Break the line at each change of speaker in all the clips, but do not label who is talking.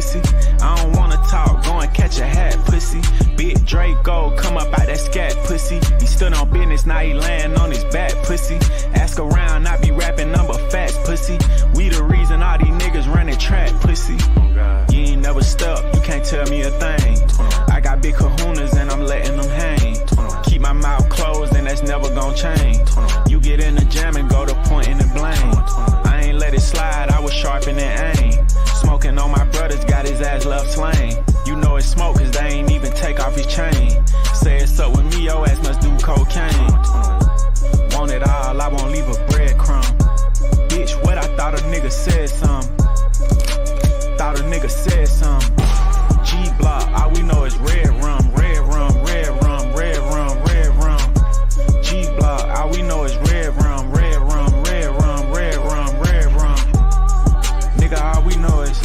pussy. I don't wanna talk, go and catch a hat, pussy. Big Draco, come up out that scat, pussy. He stood on business, now he laying on his back, pussy. Ask around, I be rapping number facts, pussy. We the reason all these niggas running track, pussy. You ain't never stuck, you can't tell me a thing. I got big kahunas and I'm letting them hang. Keep my mouth closed and that's never gonna change. You get in the jam and go to pointing and blame. I ain't let it slide, I was sharpening aim. Smoking on my brothers, got his ass left slain. You know it's smoke cause they ain't even take off his chain. Say it's up with me, your ass must do cocaine. Want it all, I won't leave a breadcrumb. Bitch, what I thought a nigga said something. Thought a nigga said something. G-Block, all we know is red rum, red rum, red rum, red rum, red rum. G-Block, all we know is red rum, red rum, red rum, red rum, red rum. Nigga, all we know is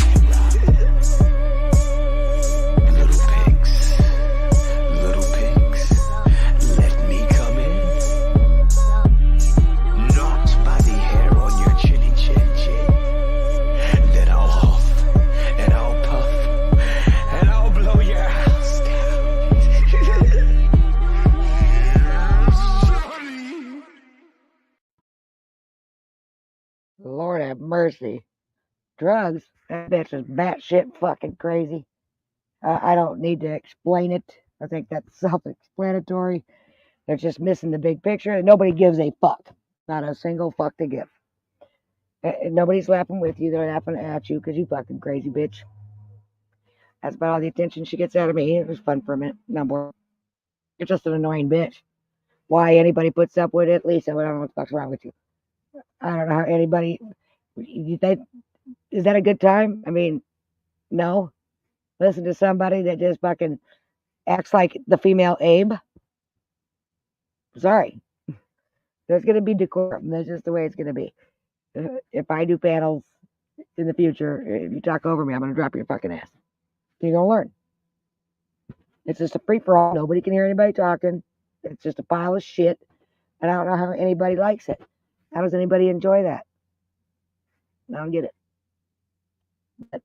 little pigs, let me come in. Not by the hair on your chinny chin chin. Then I'll huff and I'll puff and I'll blow your house down.
Lord have mercy. Drugs? That bitch is batshit fucking crazy. I don't need to explain it. I think that's self-explanatory. They're just missing the big picture. Nobody gives a fuck. Not a single fuck to give. Nobody's laughing with you. They're laughing at you because you fucking crazy bitch. That's about all the attention she gets out of me. It was fun for a minute. Now, boy, you're just an annoying bitch. Why anybody puts up with it, Lisa? I don't know what the fuck's wrong with you. I don't know how anybody. You think, is that a good time? I mean, no. Listen to somebody that just fucking acts like the female Abe. Sorry. There's going to be decorum. That's just the way it's going to be. If I do panels in the future, if you talk over me, I'm going to drop your fucking ass. You're going to learn. It's just a free-for-all. Nobody can hear anybody talking. It's just a pile of shit. And I don't know how anybody likes it. How does anybody enjoy that? I don't get it. But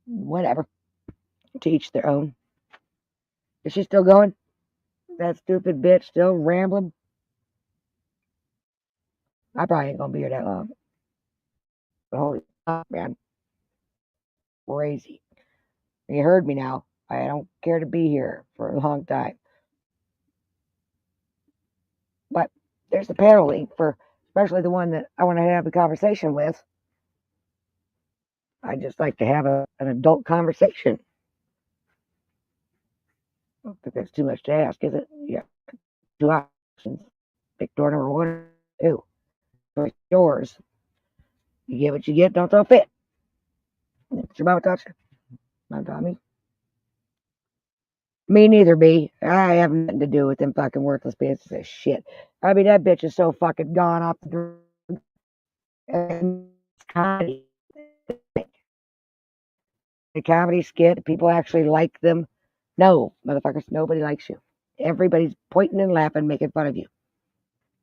whatever. To each their own. Is she still going? That stupid bitch still rambling? I probably ain't going to be here that long. But holy fuck, man. Crazy. You heard me now. I don't care to be here for a long time. But there's the panel link for especially the one that I want to have a conversation with. I just like to have an adult conversation. I don't think that's too much to ask, is it? Yeah. 2 options. Pick door number 1 or 2. It's yours. You get what you get, don't throw a fit. It's your mama touch you. Not Tommy. Me neither, B. I have nothing to do with them fucking worthless pieces of shit. I mean, that bitch is so fucking gone off the drug. And it's comedy. The comedy skit, people actually like them. No, motherfuckers, nobody likes you. Everybody's pointing and laughing, making fun of you.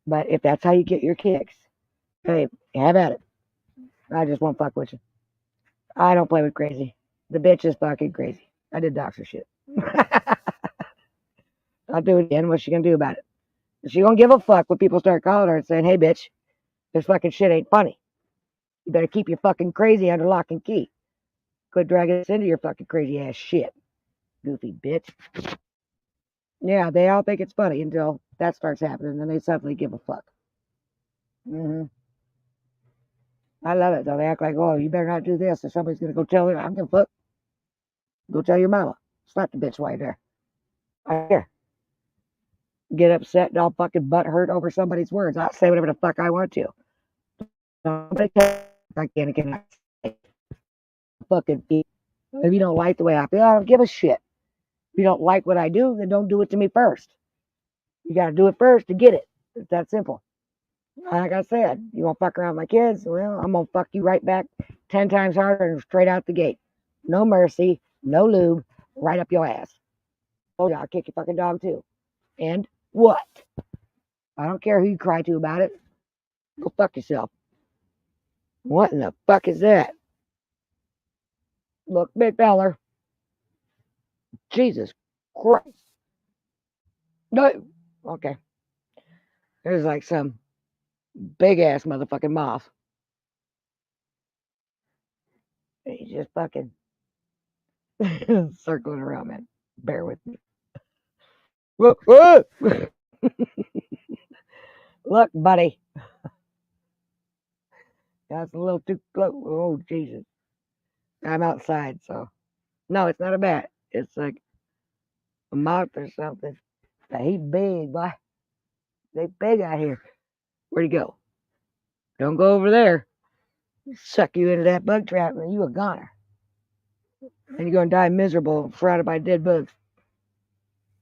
But if that's how you get your kicks, hey, have at it. I just won't fuck with you. I don't play with crazy. The bitch is fucking crazy. I did doctor shit. I'll do it again. What's she gonna do about it? She gonna give a fuck when people start calling her and saying, hey, bitch, this fucking shit ain't funny. You better keep your fucking crazy under lock and key. Quit dragging us into your fucking crazy ass shit. Goofy bitch. Yeah, they all think it's funny until that starts happening, and then they suddenly give a fuck. I love it, though. They act like, oh, you better not do this, or somebody's going to go tell her. I'm going to fuck. Go tell your mama. Slap the bitch while you're there. I don't care. Get upset and all fucking butt hurt over somebody's words. I'll say whatever the fuck I want to. Somebody I cannot say. Fucking feet. If you don't like the way I feel, I don't give a shit. If you don't like what I do, then don't do it to me first. You got to do it first to get it. It's that simple. Like I said, you want to fuck around with my kids? Well, I'm going to fuck you right back 10 times harder and straight out the gate. No mercy, no lube, right up your ass. Oh, yeah, I'll kick your fucking dog too. And what? I don't care who you cry to about it. Go fuck yourself. What in the fuck is that? Look, big feller. Jesus Christ. No. Okay. There's like some big ass motherfucking moth. He's just fucking circling around, man. Bear with me. Look, look, buddy. That's a little too close. Oh, Jesus. I'm outside, so. No, it's not a bat. It's like a moth or something. But he big, boy. They big out here. Where'd he go? Don't go over there. Suck you into that bug trap, and you a goner. And you're gonna die miserable, surrounded by dead bugs.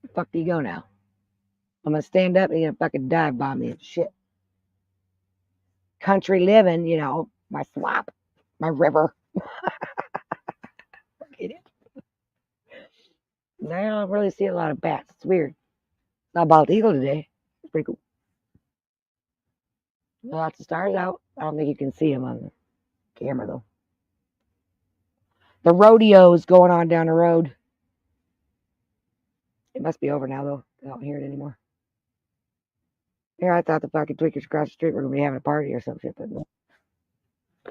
The fuck do you go now? I'm gonna stand up and you're gonna fucking dive bomb me and shit. Country living, you know, my swamp, my river. Get it? I don't really see a lot of bats. It's weird. Not bald eagle today. It's pretty cool. Lots of stars out. I don't think you can see them on the camera though. The rodeo is going on down the road. It must be over now though. I don't hear it anymore. Here, I thought the fucking tweakers across the street were gonna be having a party or some shit, but no.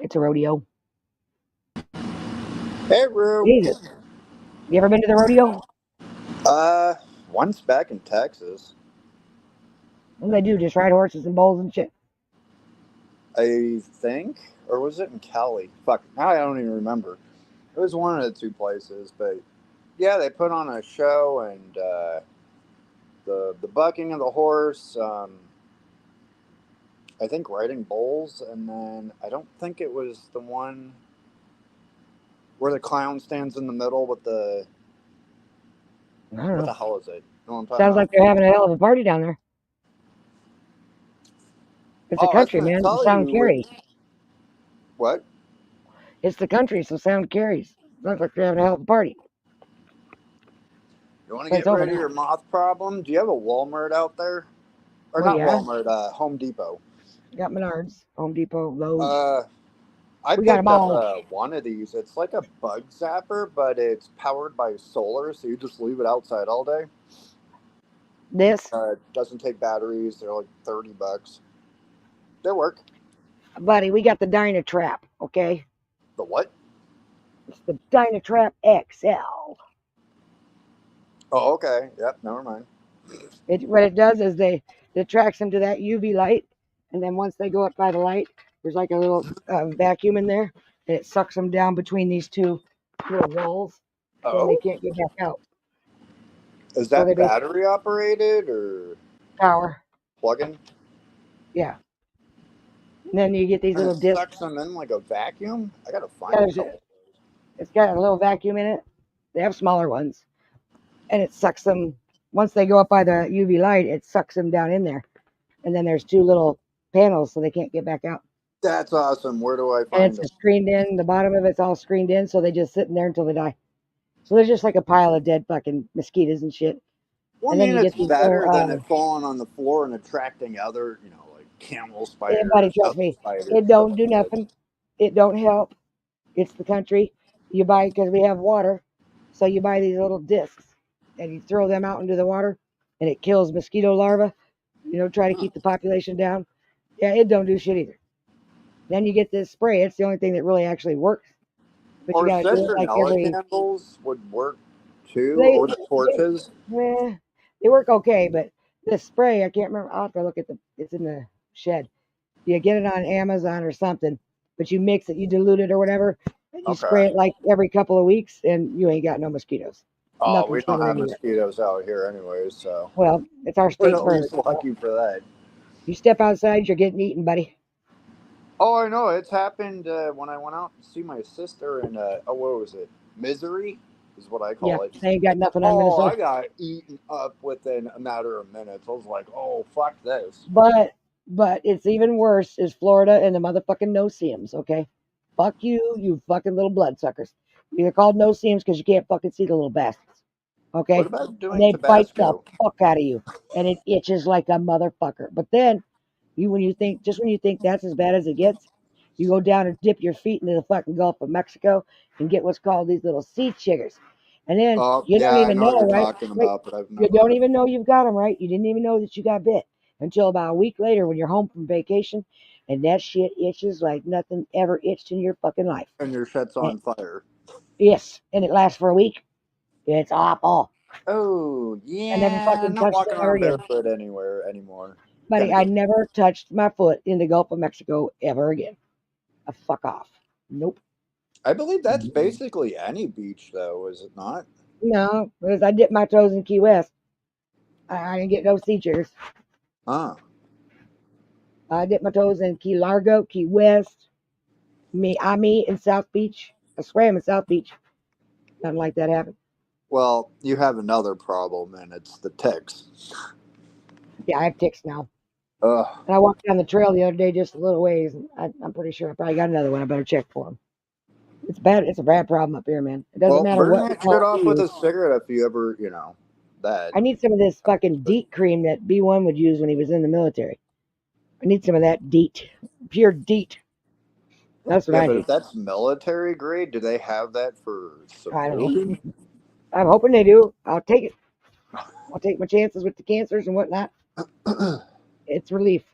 It's a rodeo.
Hey, Rue.
Jesus. You ever been to the rodeo?
Once back in Texas.
What do they do? Just ride horses and bulls and shit?
I think, or was it in Cali? Fuck, I don't even remember. It was one of the two places, but yeah, they put on a show and the bucking of the horse. I think riding bulls, and then I don't think it was the one where the clown stands in the middle with the.
I don't know.
What the hell is it? You know what I'm talking
Sounds
about?
like they're having a hell of a party down there. It's the country, man. The sound carries.
What?
It's the country, so sound carries. Sounds like they're having a hell of a party.
You want to get rid of your moth problem? Do you have a Walmart out there? Or not Walmart, Home Depot.
Got Menards, Home Depot, Lowe's.
I picked up one of these. It's like a bug zapper, but it's powered by solar, so you just leave it outside all day.
This?
It doesn't take batteries. They're like $30. They work.
Buddy, we got the Dynatrap, okay?
The what?
It's the Dynatrap XL.
Oh, okay. Yep, never mind.
What it does is it tracks them to that UV light, and then once they go up by the light, there's like a little vacuum in there, and it sucks them down between these two little walls, so they can't get back out.
Is that battery operated or
power?
Plug-in?
Yeah. And then you get these little discs.
Sucks them in like a vacuum? I gotta find it.
It's got a little vacuum in it. They have smaller ones. And it sucks them, once they go up by the UV light, it sucks them down in there. And then there's two little panels so they can't get back out.
That's awesome. Where do I find
it? And it's screened in. The bottom of it's all screened in, so they just sit in there until they die. So there's just like a pile of dead fucking mosquitoes and shit.
Well, I mean, it's better than it falling on the floor and attracting other, you know, like camel spiders.
Everybody trust me. It don't do nothing. It don't help. It's the country. You buy it because we have water. So you buy these little discs and you throw them out into the water and it kills mosquito larvae. You know, try to keep the population down. Yeah, it don't do shit either. Then you get this spray. It's the only thing that really actually works. But
or
you gotta do it like
candles would work too, or the torches.
They work okay, but this spray, I can't remember. I'll have to look at it's in the shed. You get it on Amazon or something, but you mix it, you dilute it or whatever, and you spray it like every couple of weeks, and you ain't got no mosquitoes.
Oh, we don't have mosquitoes out here anyways, so.
Well, it's our state bird.
Lucky for that.
You step outside, you're getting eaten, buddy.
Oh, I know. It's happened when I went out to see my sister in, what was it? Misery is what I call it.
They ain't got nothing on Minnesota.
I got eaten up within a matter of minutes. I was like, oh, fuck this.
But it's even worse is Florida and the motherfucking no-see-ums, okay? Fuck you, you fucking little bloodsuckers. You're called no-see-ums because you can't fucking see the little bastards. Okay?
What about doing
they
Tabasco?
Bite the fuck out of you. And it itches like a motherfucker. But then, when you think that's as bad as it gets, You go down and dip your feet into the fucking Gulf of Mexico and get what's called these little sea chiggers. And then
Oh,
you don't
yeah, I
even
know what
know,
you're
right?
talking
Wait,
about, but I've
you
never.
don't even know you've got them, right? You didn't even know that you got bit until about a week later when you're home from vacation and that shit itches like nothing ever itched in your fucking life.
And your shit's
And,
on fire.
yes, and it lasts for a week. It's awful.
Oh,
I never
yeah. I'm
fucking
not
touched it
walking
ever
around
again.
barefoot anymore.
Buddy,
Kinda
I
good.
never touched my foot in the Gulf of Mexico ever again. Fuck off. Nope.
I believe that's basically any beach, though, is it not?
No, because I dipped my toes in Key West. I didn't get no sea chiggers.
Huh.
I dipped my toes in Key Largo, Key West, Miami, and South Beach. I swam in South Beach. Nothing like that happened.
Well, you have another problem, and it's the ticks.
Yeah, I have ticks now.
Ugh.
And I walked down the trail the other day just a little ways, and I'm pretty sure I probably got another one. I better check for them. It's bad. It's a bad problem up here, man. It doesn't
Well,
matter
burn
what
that shit
hole
off
you
with a
use.
cigarette if you ever, that.
I need some of this fucking DEET cream that B1 would use when he was in the military. I need some of that DEET, pure DEET. That's what
Yeah,
I
but
need.
if that's military grade, do they have that for
I don't know.
civilian?
I'm hoping they do. I'll take it. I'll take my chances with the cancers and whatnot. It's relief.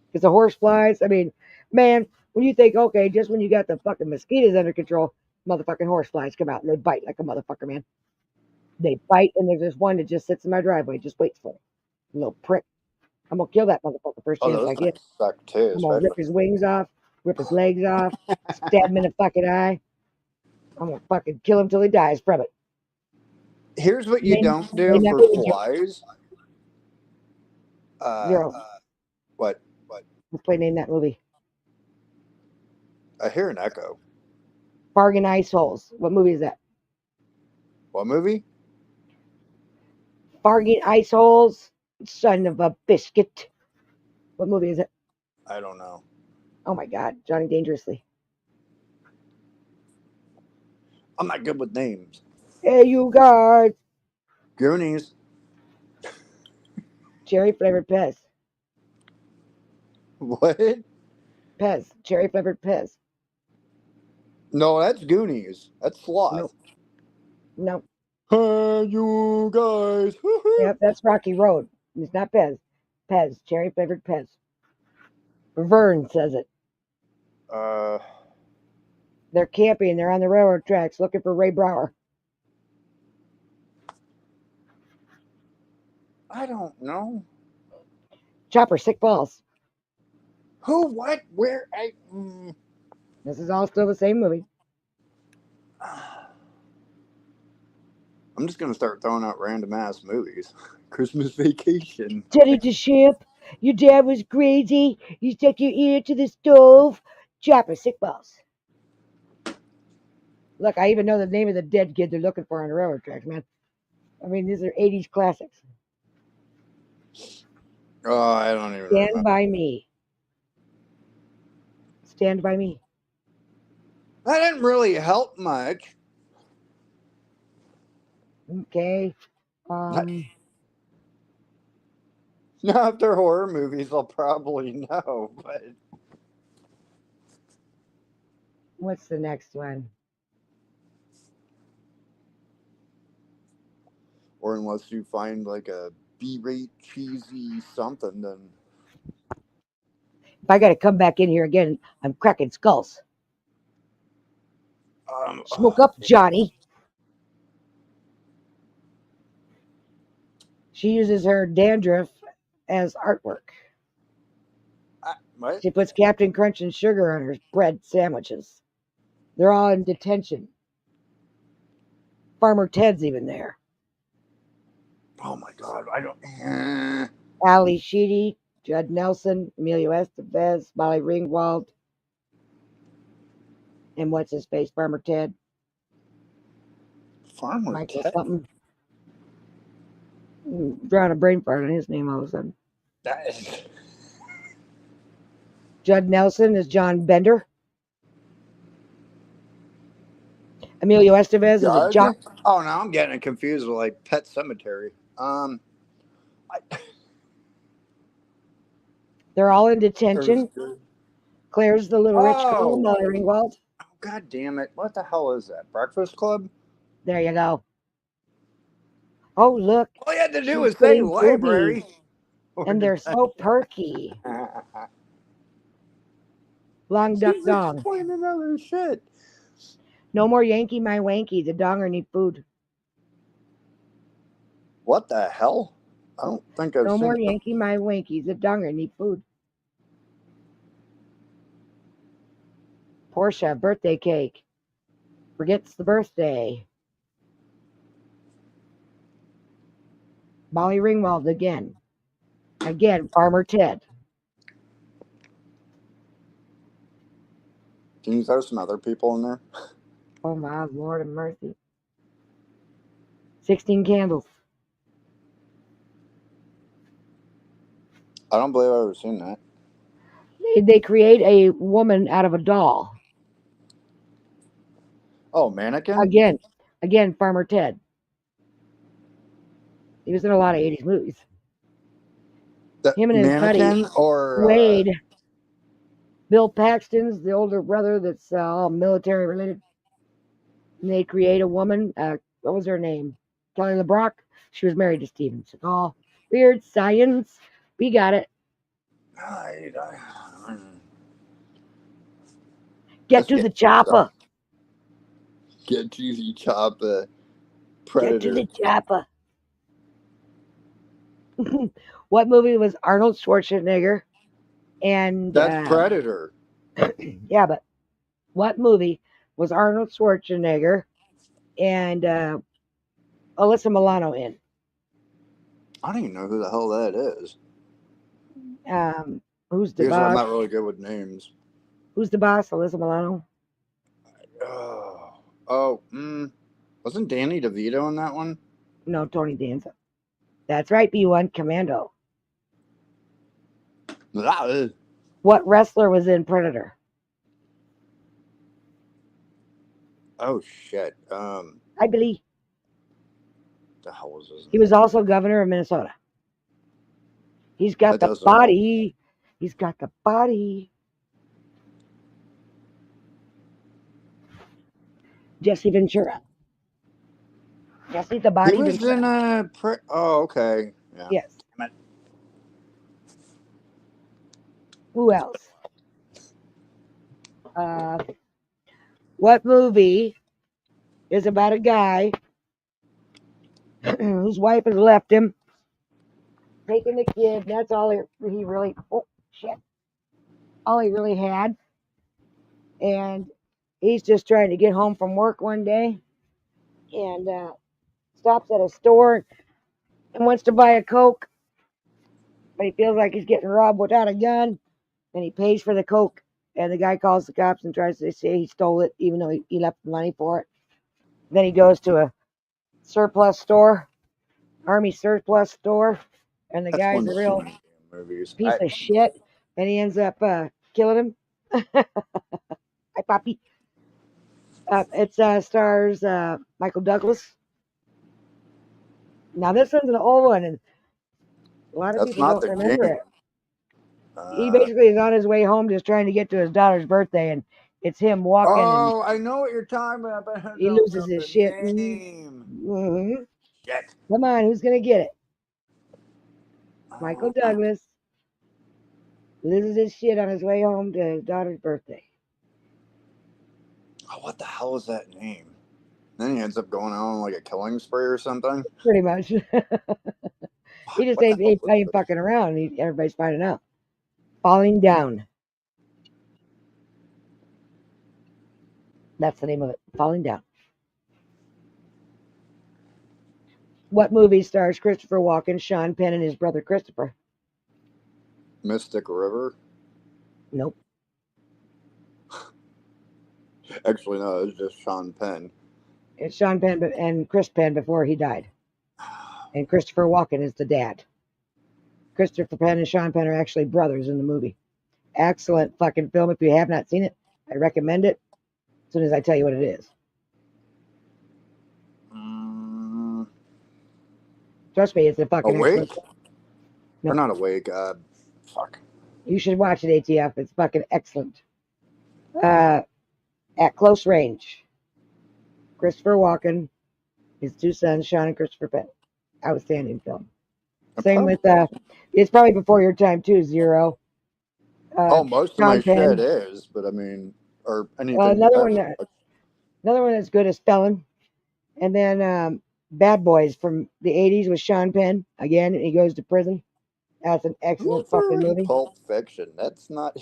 Because the horse flies, I mean, man, when you think, okay, just when you got the fucking mosquitoes under control, motherfucking horse flies come out and they bite like a motherfucker, man. They bite, and there's this one that just sits in my driveway, just waits for me. Little prick. I'm going to kill that motherfucker first
Oh,
chance
those
I get.
things suck too,
I'm going to rip
especially.
his wings off, rip his legs off, stab him in the fucking eye. I'm going to fucking kill him till he dies from it.
Here's what you don't do
Name that
for
movie,
flies.
Zero.
What?
Let's play name that movie.
I hear an echo.
Bargain Ice Holes. What movie is that?
What movie?
Bargain Ice Holes. Son of a biscuit. What movie is it?
I don't know.
Oh my God, Johnny Dangerously.
I'm not good with names.
Hey, you guys.
Goonies.
Cherry flavored Pez.
What?
Pez. Cherry flavored Pez.
No, that's Goonies. That's Sloth.
No.
Hey, you guys.
Yep, that's Rocky Road. It's not Pez. Pez. Cherry flavored Pez. Vern says it. They're camping. They're on the railroad tracks looking for Ray Brower.
I don't know.
Chopper, Sick Balls.
Who? What? Where?
This is all still the same movie.
I'm just gonna start throwing out random ass movies. Christmas Vacation.
Teddy the Ship. Your dad was crazy. You stuck your ear to the stove. Chopper, Sick Balls. Look, I even know the name of the dead kid they're looking for on the railroad tracks, man. I mean, these are 80s classics.
Oh, I don't even
Stand
remember.
by Me. Stand by Me.
That didn't really help much.
Okay.
Now, if they're horror movies, I'll probably know, but
What's the next one?
or unless you find like a B-rate cheesy something, then
If I got to come back in here again, I'm cracking skulls. Smoke up, Johnny. She uses her dandruff as artwork.
what?
She puts Captain Crunch and sugar on her bread sandwiches. They're all in detention. Farmer Ted's even there.
Oh my God, I don't.
Ali Sheedy, Judd Nelson, Emilio Estevez, Molly Ringwald, and what's his face, Farmer Ted.
Farmer
Michael
Ted.
something. Drawing a brain fart on his name all of a sudden.
That is...
Judd Nelson is John Bender. Emilio Estevez is a John.
Oh, now I'm getting confused with like Pet Cemetery.
They're all in detention. Claire's the little rich girl,
Oh,
Molly Ringwald.
God damn it. What the hell is that? Breakfast Club?
There you go. Oh, look.
All you had to do
She's
was say
getting
library.
and they're so perky. Long duck
She's
dong.
explaining other shit.
No more Yankee my wanky. The donger need food.
What the hell? I don't think I've
No
seen
more
it.
Yankee my wanky. The donger need food. Portia, birthday cake. Forgets the birthday. Molly Ringwald again. Again, Farmer Ted.
Can you throw some other people in there?
Oh my Lord of mercy. 16 Candles.
I don't believe I've ever seen that.
They create a woman out of a doll.
Oh, Mannequin?
Again, Farmer Ted. He was in a lot of 80s movies. Him and his buddy,
Mannequin or
Wade. Bill Paxton's the older brother that's all military related. And they create a woman. What was her name? Kelly LeBrock. She was married to Steven Seagal. Weird science. We got it. Get to the chopper.
Get to the chopper. Predator.
Get to the chopper. What movie was Arnold Schwarzenegger? And
that's Predator.
Yeah, but what movie was Arnold Schwarzenegger and Alyssa Milano in?
I don't even know who the hell that is.
Who's the
Because I'm
boss?
not really good with names.
Who's the boss? Alyssa Milano?
Wasn't Danny DeVito in that one?
No, Tony Danza. That's right, B1 Commando. What wrestler was in Predator?
Oh shit.
I believe
The hell was his name?
he was also governor of Minnesota. He's got
That
the
doesn't
body. He's got the body. Jesse Ventura. Jesse the body.
He was
Ventura.
in oh, okay. Yeah.
Yes.
Damn it.
Who else? What movie is about a guy whose wife has left him, taking the kid? That's all he really. Oh shit! All he really had, and he's just trying to get home from work one day, and stops at a store and wants to buy a Coke, but he feels like he's getting robbed without a gun, and he pays for the Coke, and the guy calls the cops and tries to say he stole it, even though he left the money for it. Then he goes to a surplus store, army surplus store, and the guy's a real piece of shit, and he ends up killing him. Hi, Poppy. It stars Michael Douglas. Now, this one's an old one, and a lot of people don't remember it. He basically is on his way home just trying to get to his daughter's birthday, and it's him walking.
Oh, I know what you're talking about. But I
he loses his shit.
Mm-hmm. Shit.
Come on, who's going to get it? Michael Douglas loses his shit on his way home to his daughter's birthday.
Oh, what the hell is that name? Then he ends up going on like a killing spree or something.
Pretty much. He just ain't fucking around. Everybody's finding out. Falling Down. That's the name of it. Falling Down. What movie stars Christopher Walken, Sean Penn, and his brother Christopher?
Mystic River?
Nope.
Actually, no, it's just Sean Penn.
It's Sean Penn and Chris Penn before he died. And Christopher Walken is the dad. Christopher Penn and Sean Penn are actually brothers in the movie. Excellent fucking film. If you have not seen it, I recommend it as soon as I tell you what it is. Trust me, it's a fucking
Awake?
No.
Or not Awake. Fuck.
You should watch it, ATF. It's fucking excellent. At Close Range. Christopher Walken, his two sons, Sean and Christopher Penn. Outstanding film. Same with it's probably before your time too, Zero.
Most of
Sean
my
Penn.
shit is, but I mean, or anything.
Another one that's good is Felon, and then Bad Boys from the '80s with Sean Penn. Again, he goes to prison. That's an excellent fucking movie.
Pulp Fiction. That's not.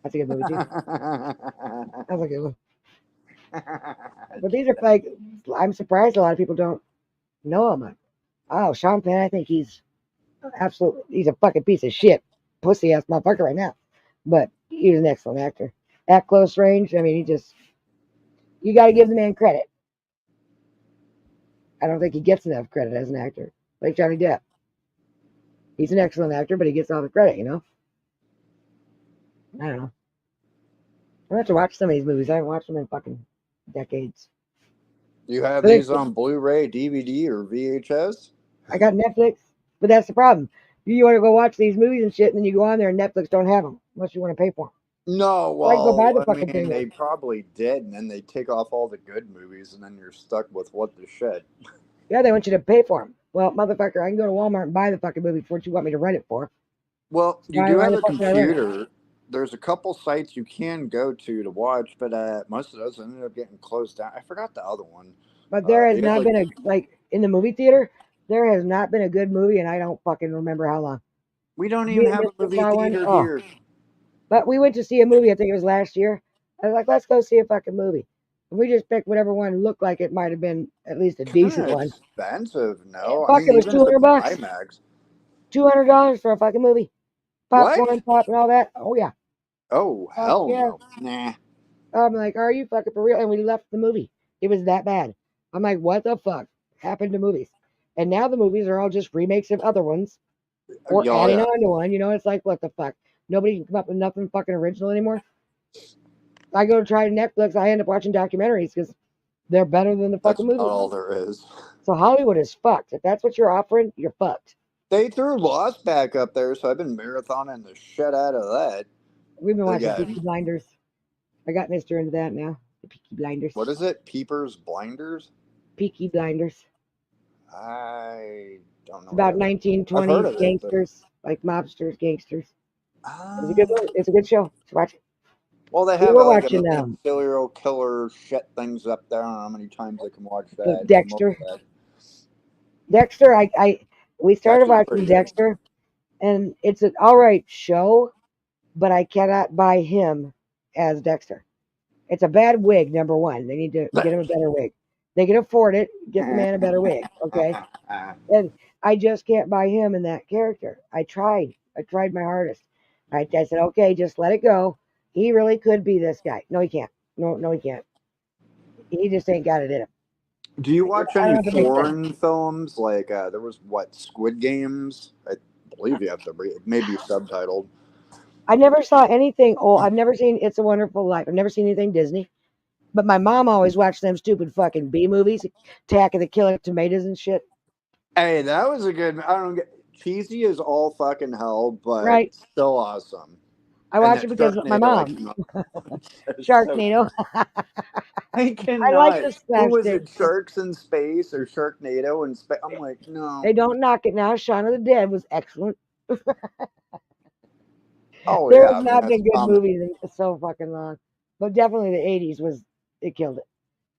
That's a good movie too. That's a good one. But these are like, I'm surprised a lot of people don't know him. Oh, Sean Penn, I think he's a fucking piece of shit, pussy ass motherfucker right now. But he was an excellent actor. At Close Range, I mean, you got to give the man credit. I don't think he gets enough credit as an actor, like Johnny Depp. He's an excellent actor, but he gets all the credit, you know? I don't know. I have to watch some of these movies. I haven't watched them in fucking decades.
You have these on Blu-ray, DVD, or VHS?
I got Netflix, but that's the problem. You want to go watch these movies and shit, and then you go on there and Netflix don't have them unless you want to pay for them.
No,
Like, go buy the
I
fucking
mean,
thing.
they probably did, and then they take off all the good movies, and then you're stuck with what the shit.
Yeah, they want you to pay for them. Well, motherfucker, I can go to Walmart and buy the fucking movie for what you want me to rent it for.
Well, you do have a computer. There's a couple sites you can go to watch, but most of those ended up getting closed down. I forgot the other one.
But there has not been in the movie theater, there has not been a good movie, and I don't fucking remember how long.
We don't even have a movie theater here.
But we went to see a movie, I think it was last year. I was like, let's go see a fucking movie. And we just picked whatever one looked like it might have been at least a decent one.
Expensive, no.
Fuck, it was $200.
IMAX.
$200 for a fucking movie. Popcorn, pop, and all that. Oh, yeah.
Oh, hell no. Nah.
I'm like, are you fucking for real? And we left the movie. It was that bad. I'm like, what the fuck happened to movies? And now the movies are all just remakes of other ones or adding on to one. You know, it's like, what the fuck? Nobody can come up with nothing fucking original anymore. I go to try Netflix. I end up watching documentaries because they're better than the fucking movies.
That's all there is.
So Hollywood is fucked. If that's what you're offering, you're fucked.
They threw Lost back up there, so I've been marathoning the shit out of that.
We've been watching Peaky Blinders. I got Mr. into that now. The Peaky Blinders.
What is it? Peepers Blinders?
Peaky Blinders.
I don't know.
It's about 1920s gangsters, like mobsters, gangsters. It's a good one. It's a good show. Watch it.
Well, they have like serial killer shit things up there. I don't know how many times I can watch that.
Dexter. Dexter, we started watching Dexter, and it's an all right show, but I cannot buy him as Dexter. It's a bad wig, number one. They need to get him a better wig. They can afford it. Get the man a better wig, okay? And I just can't buy him in that character. I tried my hardest. I said, okay, just let it go. He really could be this guy. No, he can't. No, he can't. He just ain't got it in him.
Do you watch any foreign films? Like, there was, Squid Games? I believe you have to read it. Maybe subtitled.
I never saw anything. I've never seen It's a Wonderful Life. I've never seen anything Disney. But my mom always watched them stupid fucking B movies, Attack of the Killer Tomatoes and shit.
Hey, that was a good. I don't get cheesy as all fucking hell, but still awesome.
I watch it because my mom. Sharknado.
I cannot.
I like the slapstick.
Was it Sharks in Space or Sharknado in Space? I'm like, no.
They don't knock it now. Shaun of the Dead was excellent.
Oh,
there have not been good movies in so fucking long. But definitely the 80s it killed it.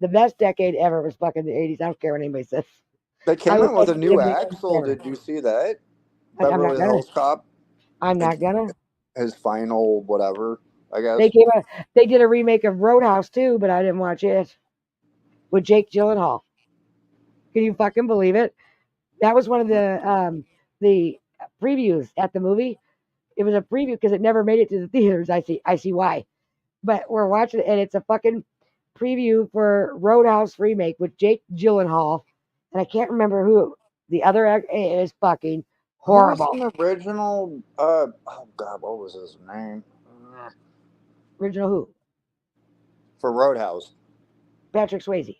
The best decade ever was fucking the 80s. I don't care what anybody says.
They came out with a new Axel. Did you see that? Beverly Hills Cop.
I'm not gonna.
His final whatever, I guess.
They did a remake of Roadhouse too, but I didn't watch it. With Jake Gyllenhaal. Can you fucking believe it? That was one of the previews at the movie. It was a preview because it never made it to the theaters. I see why. But we're watching it, and it's a fucking preview for Roadhouse remake with Jake Gyllenhaal, and I can't remember who the other actor is. Fucking horrible.
Who was the original? Oh God, what was his name?
Original who?
For Roadhouse.
Patrick Swayze.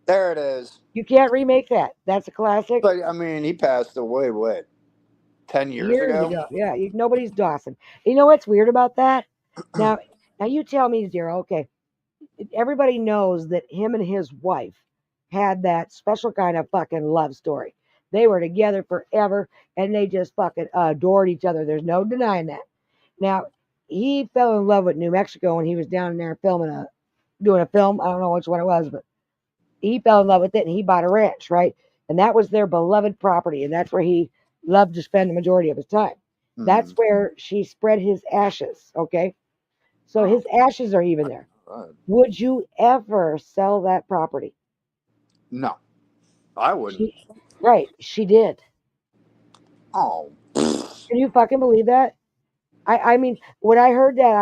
There it is.
You can't remake that. That's a classic.
But I mean, he passed away. What? 10 years
Years
ago?
ago. Yeah, nobody's Dawson. You know what's weird about that? Now, now you tell me, Zero. Okay, everybody knows that him and his wife had that special kind of fucking love story. They were together forever, and they just fucking adored each other. There's no denying that. Now, he fell in love with New Mexico when he was down there doing a film. I don't know which one it was, but he fell in love with it and he bought a ranch, right? And that was their beloved property, and that's where he loved to spend the majority of his time. That's where she spread his ashes, okay? So his ashes are even there. Would you ever sell that property?
No, I wouldn't.
Right, she did.
Oh,
Can you fucking believe that? I mean, when I heard that,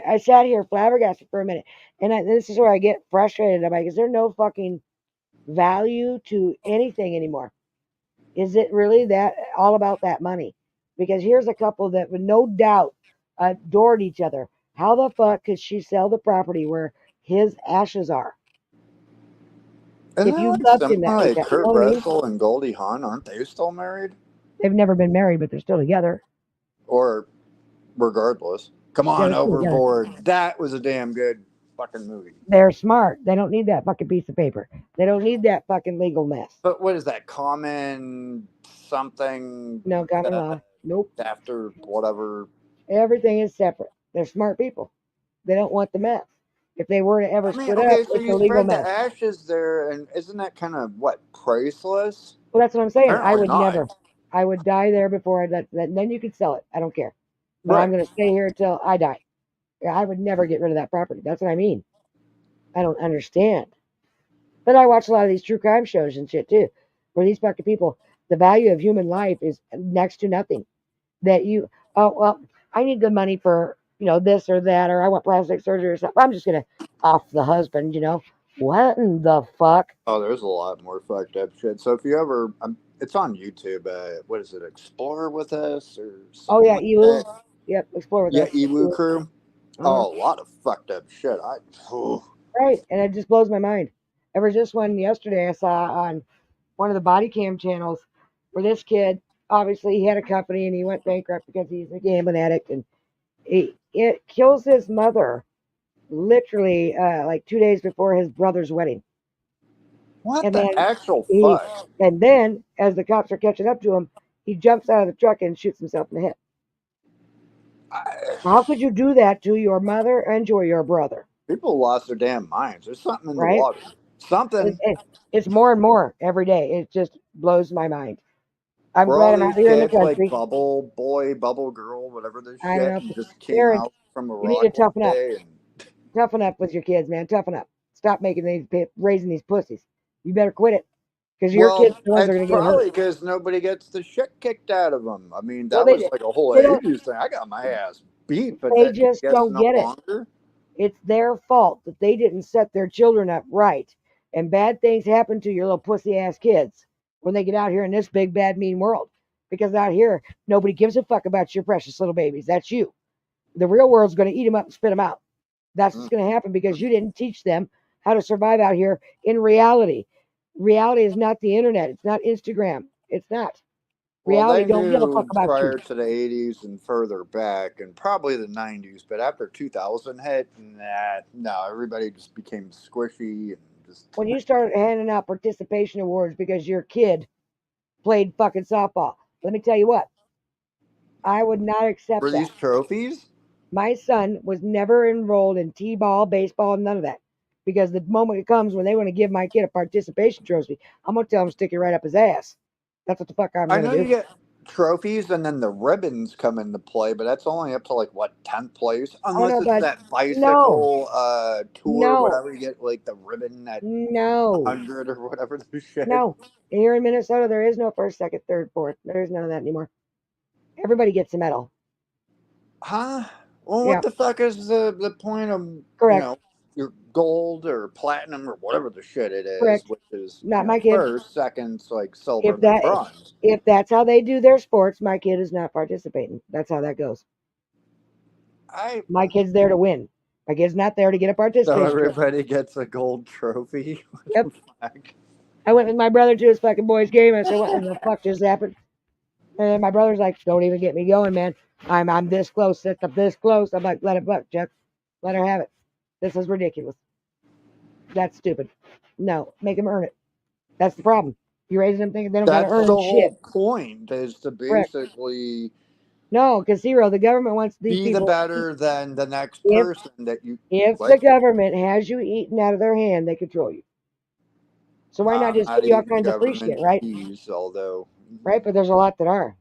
I sat here flabbergasted for a minute. And this is where I get frustrated. I'm like, is there no fucking value to anything anymore? Is it really that all about that money? Because here's a couple that would no doubt adored each other. How the fuck could she sell the property where his ashes are?
isn't
If
that
you
like
loved
something
him that like
like
that, you
Kurt
know what I mean?
Russell and Goldie Hawn? Aren't they still married?
They've never been married, but they're still together.
Or regardless, come
Yeah,
on,
they're still together.
Overboard. That was a damn good fucking movie.
They're smart. They don't need that fucking piece of paper. They don't need that fucking legal mess.
But what is that? Common something?
No common law. Nope.
After whatever.
Everything is separate. They're smart people. They don't want the mess. If they were to ever split
okay,
up,
so
it's a
you
legal
spread the
mess.
ashes there, and isn't that kind of what, priceless?
Well, that's what I'm saying. I
Apparently
would
not.
never. I would die there before I let that. Then you could sell it. I don't care. But
Right.
I'm going to stay here until I die. I would never get rid of that property. That's what I mean. I don't understand. But I watch a lot of these true crime shows and shit too, where these fucking people, the value of human life is next to nothing. That you, oh well, I need the money for this or that, or I want plastic surgery or something. I'm just gonna off the husband. What in the fuck?
Oh, there's a lot more fucked up shit. So if you ever, it's on YouTube. What is it? Explore with Us or something?
Oh yeah,
like
Ewu.
that.
Yep, explore with
Yeah,
us.
Ewu Crew.
Uh-huh.
Oh, a lot of fucked up shit.
Right, and it just blows my mind. There was just one yesterday I saw on one of the body cam channels where this kid, obviously he had a company and he went bankrupt because he's a gambling addict, and it kills his mother literally like 2 days before his brother's wedding.
What
And
the
then
actual fuck?
And then as the cops are catching up to him, he jumps out of the truck and shoots himself in the head. How could you do that to your mother and to your brother?
People lost their damn minds. There's something in the
Right?
water. Something.
It's more and more every day. It just blows my mind. I'm
Were
glad
all
I'm out
these
here in the
kids
country.
like Bubble Boy, Bubble Girl, whatever this
I
shit,
don't know.
and just came
Parents,
out from a
you need
rock
to toughen
one
up.
day and
Toughen up with your kids, man. Toughen up. Stop raising these pussies. You better quit it, because your kids are the ones that are
it's
going to get
probably
hurt.
because nobody gets the shit kicked out of them. I mean,
Well,
that was like a whole
they don't.
80s thing. I got my ass beat, but
They
that
just
gets
don't
no
get it.
longer.
It's their fault that they didn't set their children up right, and bad things happen to your little pussy ass kids when they get out here in this big bad mean world. Because out here, nobody gives a fuck about your precious little babies. That's you. The real world's going to eat them up and spit them out. That's what's going to happen because you didn't teach them how to survive out here in reality. Reality is not the internet. It's not Instagram. It's not. Reality don't give a fuck about
prior
you.
to the 80s and further back, and probably the 90s, but after 2000 hit, no, everybody just became squishy and just.
When you start handing out participation awards because your kid played fucking softball, let me tell you what. I would not accept
Were
that.
these trophies?
My son was never enrolled in t-ball, baseball, none of that. Because the moment it comes when they want to give my kid a participation trophy, I'm going to tell him to stick it right up his ass. That's what the fuck I'm
I
going
know
to do.
you get trophies and then the ribbons come into play, but that's only up to like what, 10th place, unless it's that bicycle tour, whatever. You get like the ribbon at 100 or whatever the shit.
No, here in Minnesota there is no first, second, third, fourth. There's none of that anymore. Everybody gets a medal.
Huh? Well, what the fuck is the point of your gold or platinum or whatever the shit it is,
Correct.
which is
not my kid.
First, second, like silver, and bronze.
If that's how they do their sports, my kid is not participating. That's how that goes. My kid's there to win. My kid's not there to get a participation.
So everybody gets a gold trophy.
Yep. I went with my brother to his fucking boys game. I said, "What in the fuck just happened?" And then my brother's like, don't even get me going, man. I'm this close, sit up this close. I'm like, let it buck, Chuck. Let her have it. This is ridiculous. That's stupid. No, make him earn it. That's the problem. You're raising them thinking they don't got to
That's the
earn shit.
whole point, is to
Correct.
basically
No, because Zero, the government wants these
be the
people.
better than the next
If
person that you.
if the
What?
government has you eaten out of their hand, they control you. So why not
I'm
just
not
give you all
eating
kinds of free shit,
government
right?
cheese, although.
Right? But there's a lot that are. And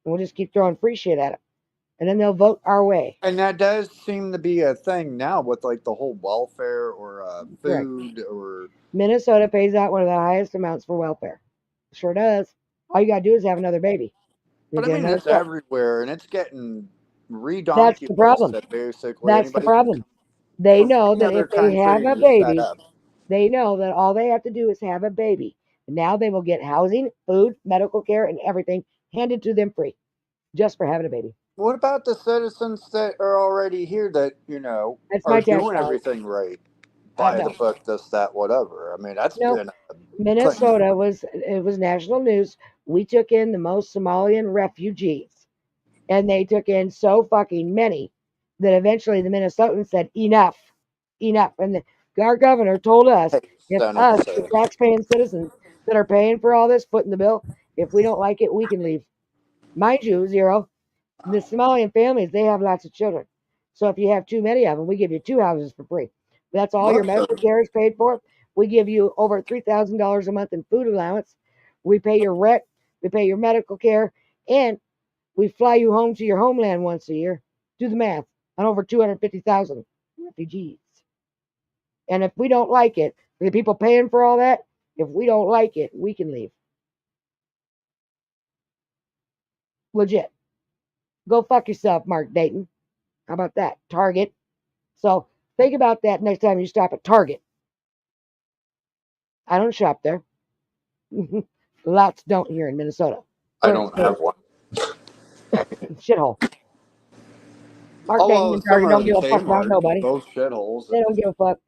we'll just keep throwing free shit at them. And then they'll vote our way.
And that does seem to be a thing now with like the whole welfare or
Correct.
food or.
Minnesota pays out one of the highest amounts for welfare. Sure does. All you gotta do is have another baby. You
But I
get
mean,
another
it's
check.
everywhere, and it's getting
That's the
redonkulous
problem.
that basically
That's the
anybody can.
problem. They
From
know
any
that
other
if they have
country
a
is set
baby,
up.
they know that all they have to do is have a baby. And now they will get housing, food, medical care, and everything handed to them free just for having a baby.
What about the citizens that are already here that
That's
are
my tax
doing
dollars.
everything right? By the
No,
book, this, that, whatever. I mean, that's
no.
been a thing.
Minnesota was national news. We took in the most Somalian refugees, and they took in so fucking many that eventually the Minnesotans said enough, enough. And our governor told us
Hey,
if
Senate
us, the
said,
tax-paying citizens that are paying for all this, foot in the bill, if we don't like it, we can leave. Mind you, Zero, the Somalian families, they have lots of children. So if you have too many of them, we give you 2 houses for free. That's all your medical
awesome.
care is paid for. We give you over $3,000 a month in food allowance. We pay your rent, we pay your medical care, and we fly you home to your homeland once a year. Do the math on over 250,000 refugees. And if we don't like it, the people paying for all that, if we don't like it, we can leave. Legit. Go fuck yourself, Mark Dayton. How about that? Target. So think about that next time you stop at Target. I don't shop there. Lots don't here in Minnesota.
I
Or
don't have one.
shithole. Mark Dayton
Although
and
some
Target don't
are in
give a fuck about
Kmart,
nobody.
both shitholes.
They don't give a fuck.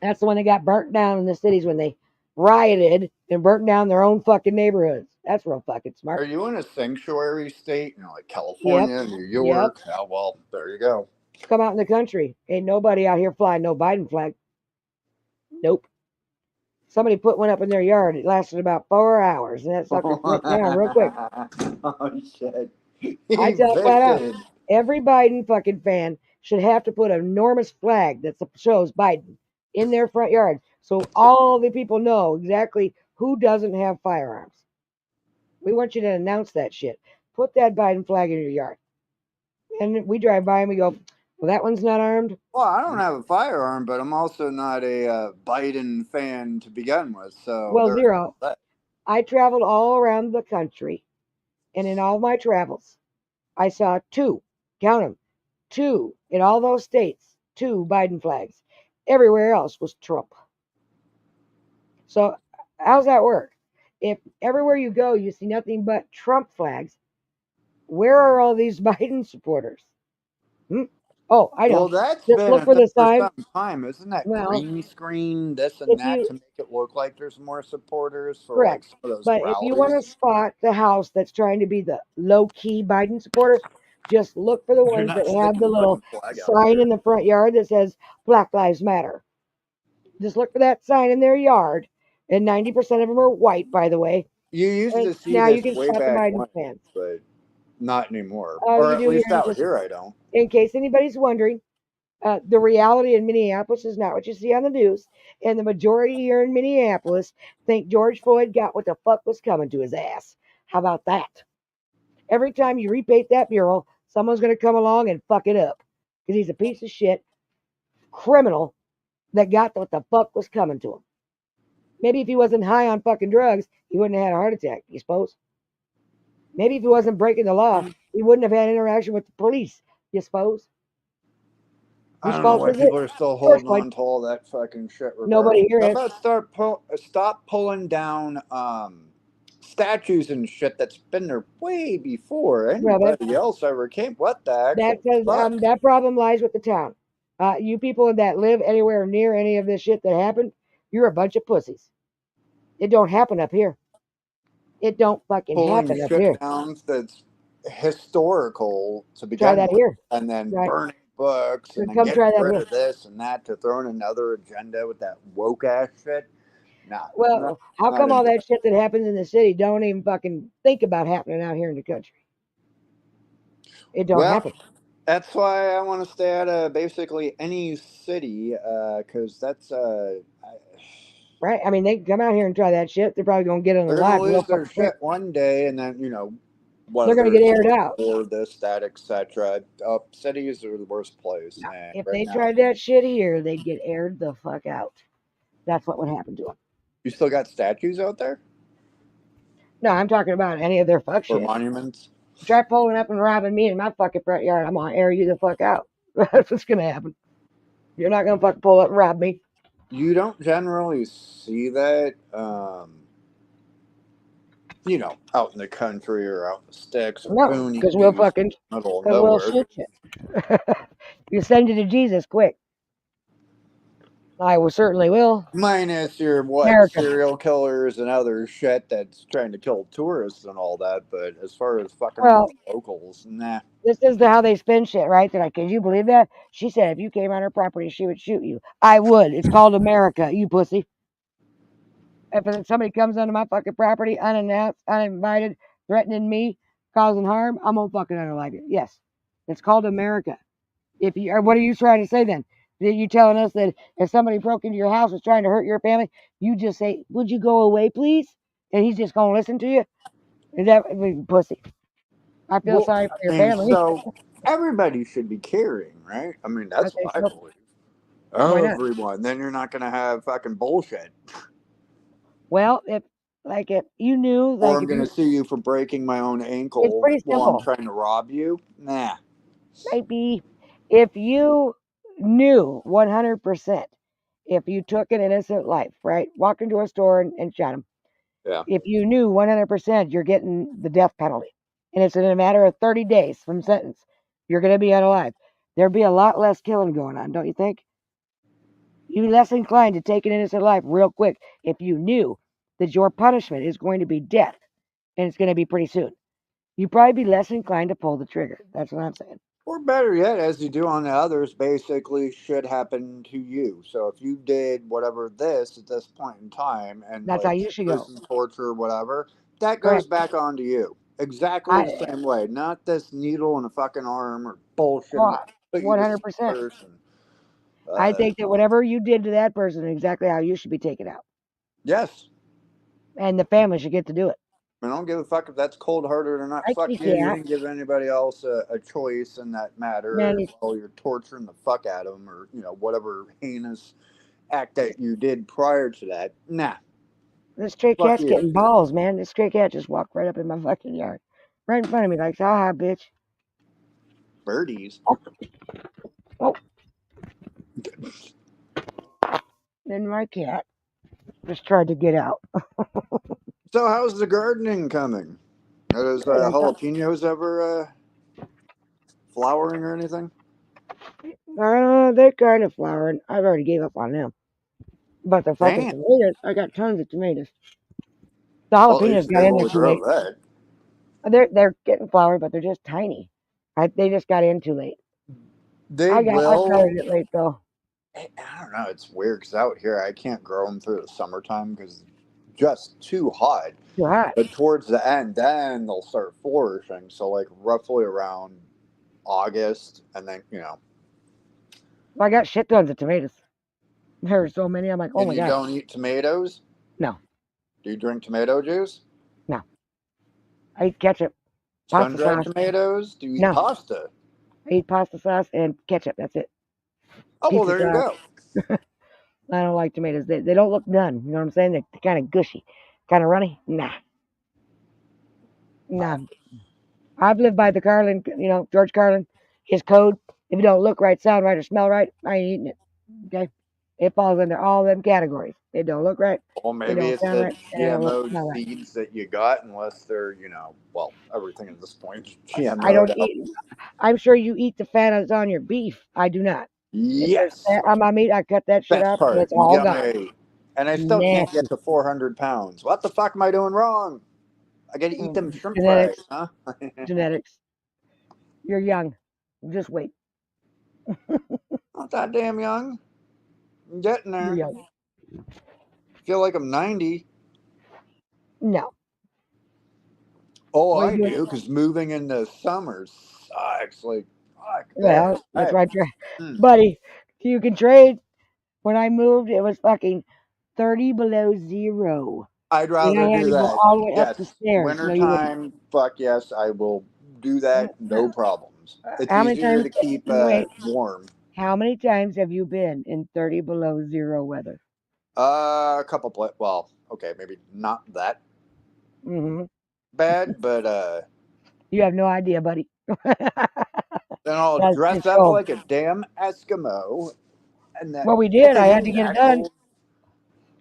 That's the one that got burnt down in the cities when they rioted and burnt down their own fucking neighborhoods. That's real fucking
Are
smart.
you in a sanctuary state? Like
Yep.
California, New
Yep.
York? Oh, well, there you go.
Come out in the country. Ain't nobody out here flying no Biden flag. Nope. Somebody put one up in their yard. It lasted about 4 hours, and that sucker broke down real quick.
Oh, shit.
I tell flat out,
Evicted.
every Biden fucking fan should have to put an enormous flag that shows Biden in their front yard so all the people know exactly who doesn't have firearms. We want you to announce that shit. Put that Biden flag in your yard. And we drive by and we go, well, that one's not armed.
Well, I don't have a firearm, but I'm also not a Biden fan to begin with. So
Well,
there's
Zero.
that.
I traveled all around the country, and in all my travels, I saw two, count them, two in all those states, two Biden flags. Everywhere else was Trump. So, how's that work? If everywhere you go, you see nothing but Trump flags, where are all these Biden supporters? Hmm? Oh, I
Well,
know.
that's
Just
been
look
a
for
thing
the
for
sign.
some time. Isn't that
Well,
green screen, this and
if
that,
you
to make it look like there's more supporters for like
correct,
some of those
but if you want
rallies?
to spot the house that's trying to be the low key Biden supporters, just look for the
You're
ones
not
that have
sticking
the
a
little
fucking flag out
sign
there.
in the front yard that says Black Lives Matter. Just look for that sign in their yard, and 90% of them are white, by the way.
You used
And
to see
now you
this
can
way
spot the
back
Biden
when,
fans.
but not anymore.
All
Or
you
at
do here
least
is
out
just,
here, I don't.
in case anybody's wondering, the reality in Minneapolis is not what you see on the news. And the majority here in Minneapolis think George Floyd got what the fuck was coming to his ass. How about that? Every time you repaint that mural, someone's going to come along and fuck it up. Because he's a piece of shit criminal that got what the fuck was coming to him. Maybe if he wasn't high on fucking drugs, he wouldn't have had a heart attack, you suppose? Maybe if he wasn't breaking the law, he wouldn't have had interaction with the police, you suppose?
I
Whose
don't know
fault
why
was it?
people are still
Yours,
holding
Floyd.
on to all that fucking shit.
Nobody
Regardless,
here
how
is.
about stop pulling down statues and shit that's been there way before
Well,
anybody else ever came? What the actual fuck?
that problem lies with the town. You people that live anywhere near any of this shit that happened, you're a bunch of pussies. It don't happen up here. It don't fucking
pulling
happen up
shit
here.
down that's historical to
Try
begin
that
with,
here.
and then
Right.
burning books, and then
Come try
getting
that
rid
here.
of this and that to throw in another agenda with that woke ass shit. Nah,
Well, how
not
come all
into
that shit that happens in the city don't even fucking think about happening out here in the country? It don't
Well,
happen.
that's why I want to stay out of basically any city, because
Right? I mean, they can come out here and try that shit. They're probably gonna get on the
they're gonna
live real
lose their
fucking quick.
shit one day, and then
They're gonna
whether
get
it's
aired out.
or this, that, etc. Cities are the worst place,
Now,
and
if
right
they
now,
tried that shit here, they'd get aired the fuck out. That's what would happen to them.
you still got statues out there
No, I'm talking about any of their fuck
or
shit.
monuments.
Try pulling up and robbing me in my fucking front yard. I'm gonna air you the fuck out. That's what's gonna happen. You're not gonna fucking pull up and rob me.
You don't generally see that, out in the country or out in the sticks or
No,
boonies,
because we'll fucking,
middle of
because we'll
nowhere.
shoot you. You send you to Jesus quick. I will certainly will.
Minus your
America.
serial killers and other shit that's trying to kill tourists and all that, but as far as fucking
Well,
locals, nah.
this is how they spin shit, right? They're like, could you believe that? She said if you came on her property, she would shoot you. I would. It's called America, you pussy. If somebody comes onto my fucking property unannounced, uninvited, threatening me, causing harm, I'm gonna fucking unalive it. Yes, it's called America. If you, or what are you trying to say then? Are you telling us that if somebody broke into your house was trying to hurt your family, you just say, "Would you go away, please?" And he's just gonna listen to you? Is that I mean, pussy? I feel
Well,
sorry for your
and
family.
so everybody should be caring, right? I mean,
I
that's
think
what I
so.
believe.
Why not?
Everyone. Then you're not going to have fucking bullshit.
Well, if you knew,
Or
like
I'm
if
going to
you,
sue you for breaking my own
it's
ankle
pretty
while I'm
simple.
trying to rob you. Nah.
Maybe if you knew 100%, if you took an innocent life, right, walked into a store and shot him,
Yeah.
if you knew 100% you're getting the death penalty, and it's in a matter of 30 days from sentence, you're going to be unalive, there'd be a lot less killing going on, don't you think? You'd be less inclined to take an innocent life real quick if you knew that your punishment is going to be death, and it's going to be pretty soon. You'd probably be less inclined to pull the trigger. That's what I'm saying.
Or better yet, as you do on the others, basically should happen to you. So if you did whatever this at this point in time and
That's how
like
you should go.
prison torture, whatever, that goes
Correct.
back onto you. Exactly the
I
same way. Not this needle in a fucking arm or bullshit and
oh,
put you to some
100%.
person.
I
Uh,
think that whatever you did to that person is exactly how you should be taken out,
yes.
and the family should get to do it.
I don't give a fuck if that's cold hearted or not.
I
Fuck
think
you. You
yeah,
didn't give anybody else a choice in that matter.
man.
While you're torturing the fuck out of them or, whatever heinous act that you did prior to that. Nah.
This stray
Fuck
cat's
you.
getting balls, man. This stray cat just walked right up in my fucking yard, right in front of me, like, "Ah, bitch."
Birdies.
Oh, then my cat just tried to get out.
So how's the gardening coming? Are those jalapenos ever flowering or anything?
They're kind of flowering. I've already gave up on them. But the fucking
Damn.
tomatoes, I got tons of tomatoes. The
Well, at
jalapenos
least
got
you're
in
able
there
to
too
grow
late.
that.
They're getting flowered, but they're just tiny. They just got in too late.
They
I
will.
started it late though.
I don't know. It's weird because out here I can't grow them through the summertime because it's just too hot.
Too hot.
But towards the end, then they'll start flourishing. So like roughly around August, and then
I got shit tons of tomatoes. There are so many. I'm like, oh
and
my
you
god.
don't eat tomatoes.
No,
Do you drink tomato juice?
no. I eat ketchup, pasta
Sun-dried
sauce.
tomatoes? Do you eat
No.
pasta?
I eat pasta sauce and ketchup. That's it.
Oh, well,
Pizza
there you
sauce.
go.
I don't like tomatoes. They don't look done. You know what I'm saying? They're kind of gushy, kind of runny. Nah. Nah. I've lived by the Carlin, George Carlin, his code. If it don't look right, sound right, or smell right, I ain't eating it. Okay? It falls under all them categories. It don't look right.
Well,
It
maybe
don't
it's
sound
the
right. And it don't
GMO
smell right.
seeds that you got, unless they're, well, everything at this point is
I don't
GMO'd out.
eat. I'm sure you eat the fat that's on your beef. I do not. If there's
Yes.
fat on my meat, I cut that shit
Best
off.
part.
It's all gone.
Yummy. And I still can't
Nasty.
get to 400 pounds. What the fuck am I doing wrong? I gotta eat them shrimp
Genetics.
fries, huh?
Genetics. You're young. Just wait.
Not that damn young. I'm getting
You're
there.
young.
Feel like I'm 90.
No.
Oh,
What are
I
you doing?
do, because moving in the summer sucks. Like, fuck that.
Well, that's right.
Hmm.
Buddy, you can trade. When I moved, it was fucking 30 below zero.
I'd
And
rather
I had
do
to go
that.
all the way up the
Yes.
stairs. No, you wouldn't.
Wintertime, fuck yes, I will do that. No problems. It's
How many
easier
times?
to keep
Wait.
warm.
How many times have you been in 30 below zero weather?
A couple well, okay, maybe not that
Hmm.
bad, but
You have no idea, buddy.
then I'll
That's
dress
just
up
cold.
like a damn Eskimo, and that
Well, we
if
did. I
it's
had to
even
get it
that
done.
cold.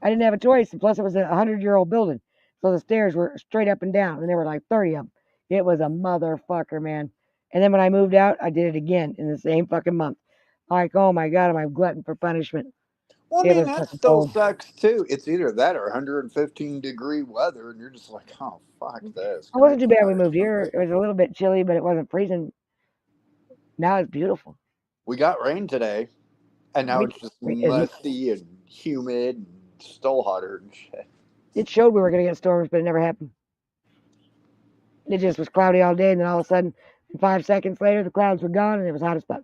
I didn't have a choice. And plus, it was a 100-year-old building. So the stairs were straight up and down. And there were like 30 of them. It was a motherfucker, man. And then when I moved out, I did it again in the same fucking month. Like, oh my God, am I glutton for punishment?
Well, I
It
mean,
was
that
fucking
still
cold.
sucks too. It's either that or 115-degree weather, and you're just like, oh, fuck this.
It
Can I
wasn't too
get
bad
out
we
of
moved
here
here.
quick?
It was a little bit chilly, but it wasn't freezing. Now it's beautiful.
We got rain today, and now
We,
it's just
it,
musty and humid and still hotter and shit.
it showed we were going to get storms, but it never happened. It just was cloudy all day, and then all of a sudden, 5 seconds later, the clouds were gone, and it was hot as fuck.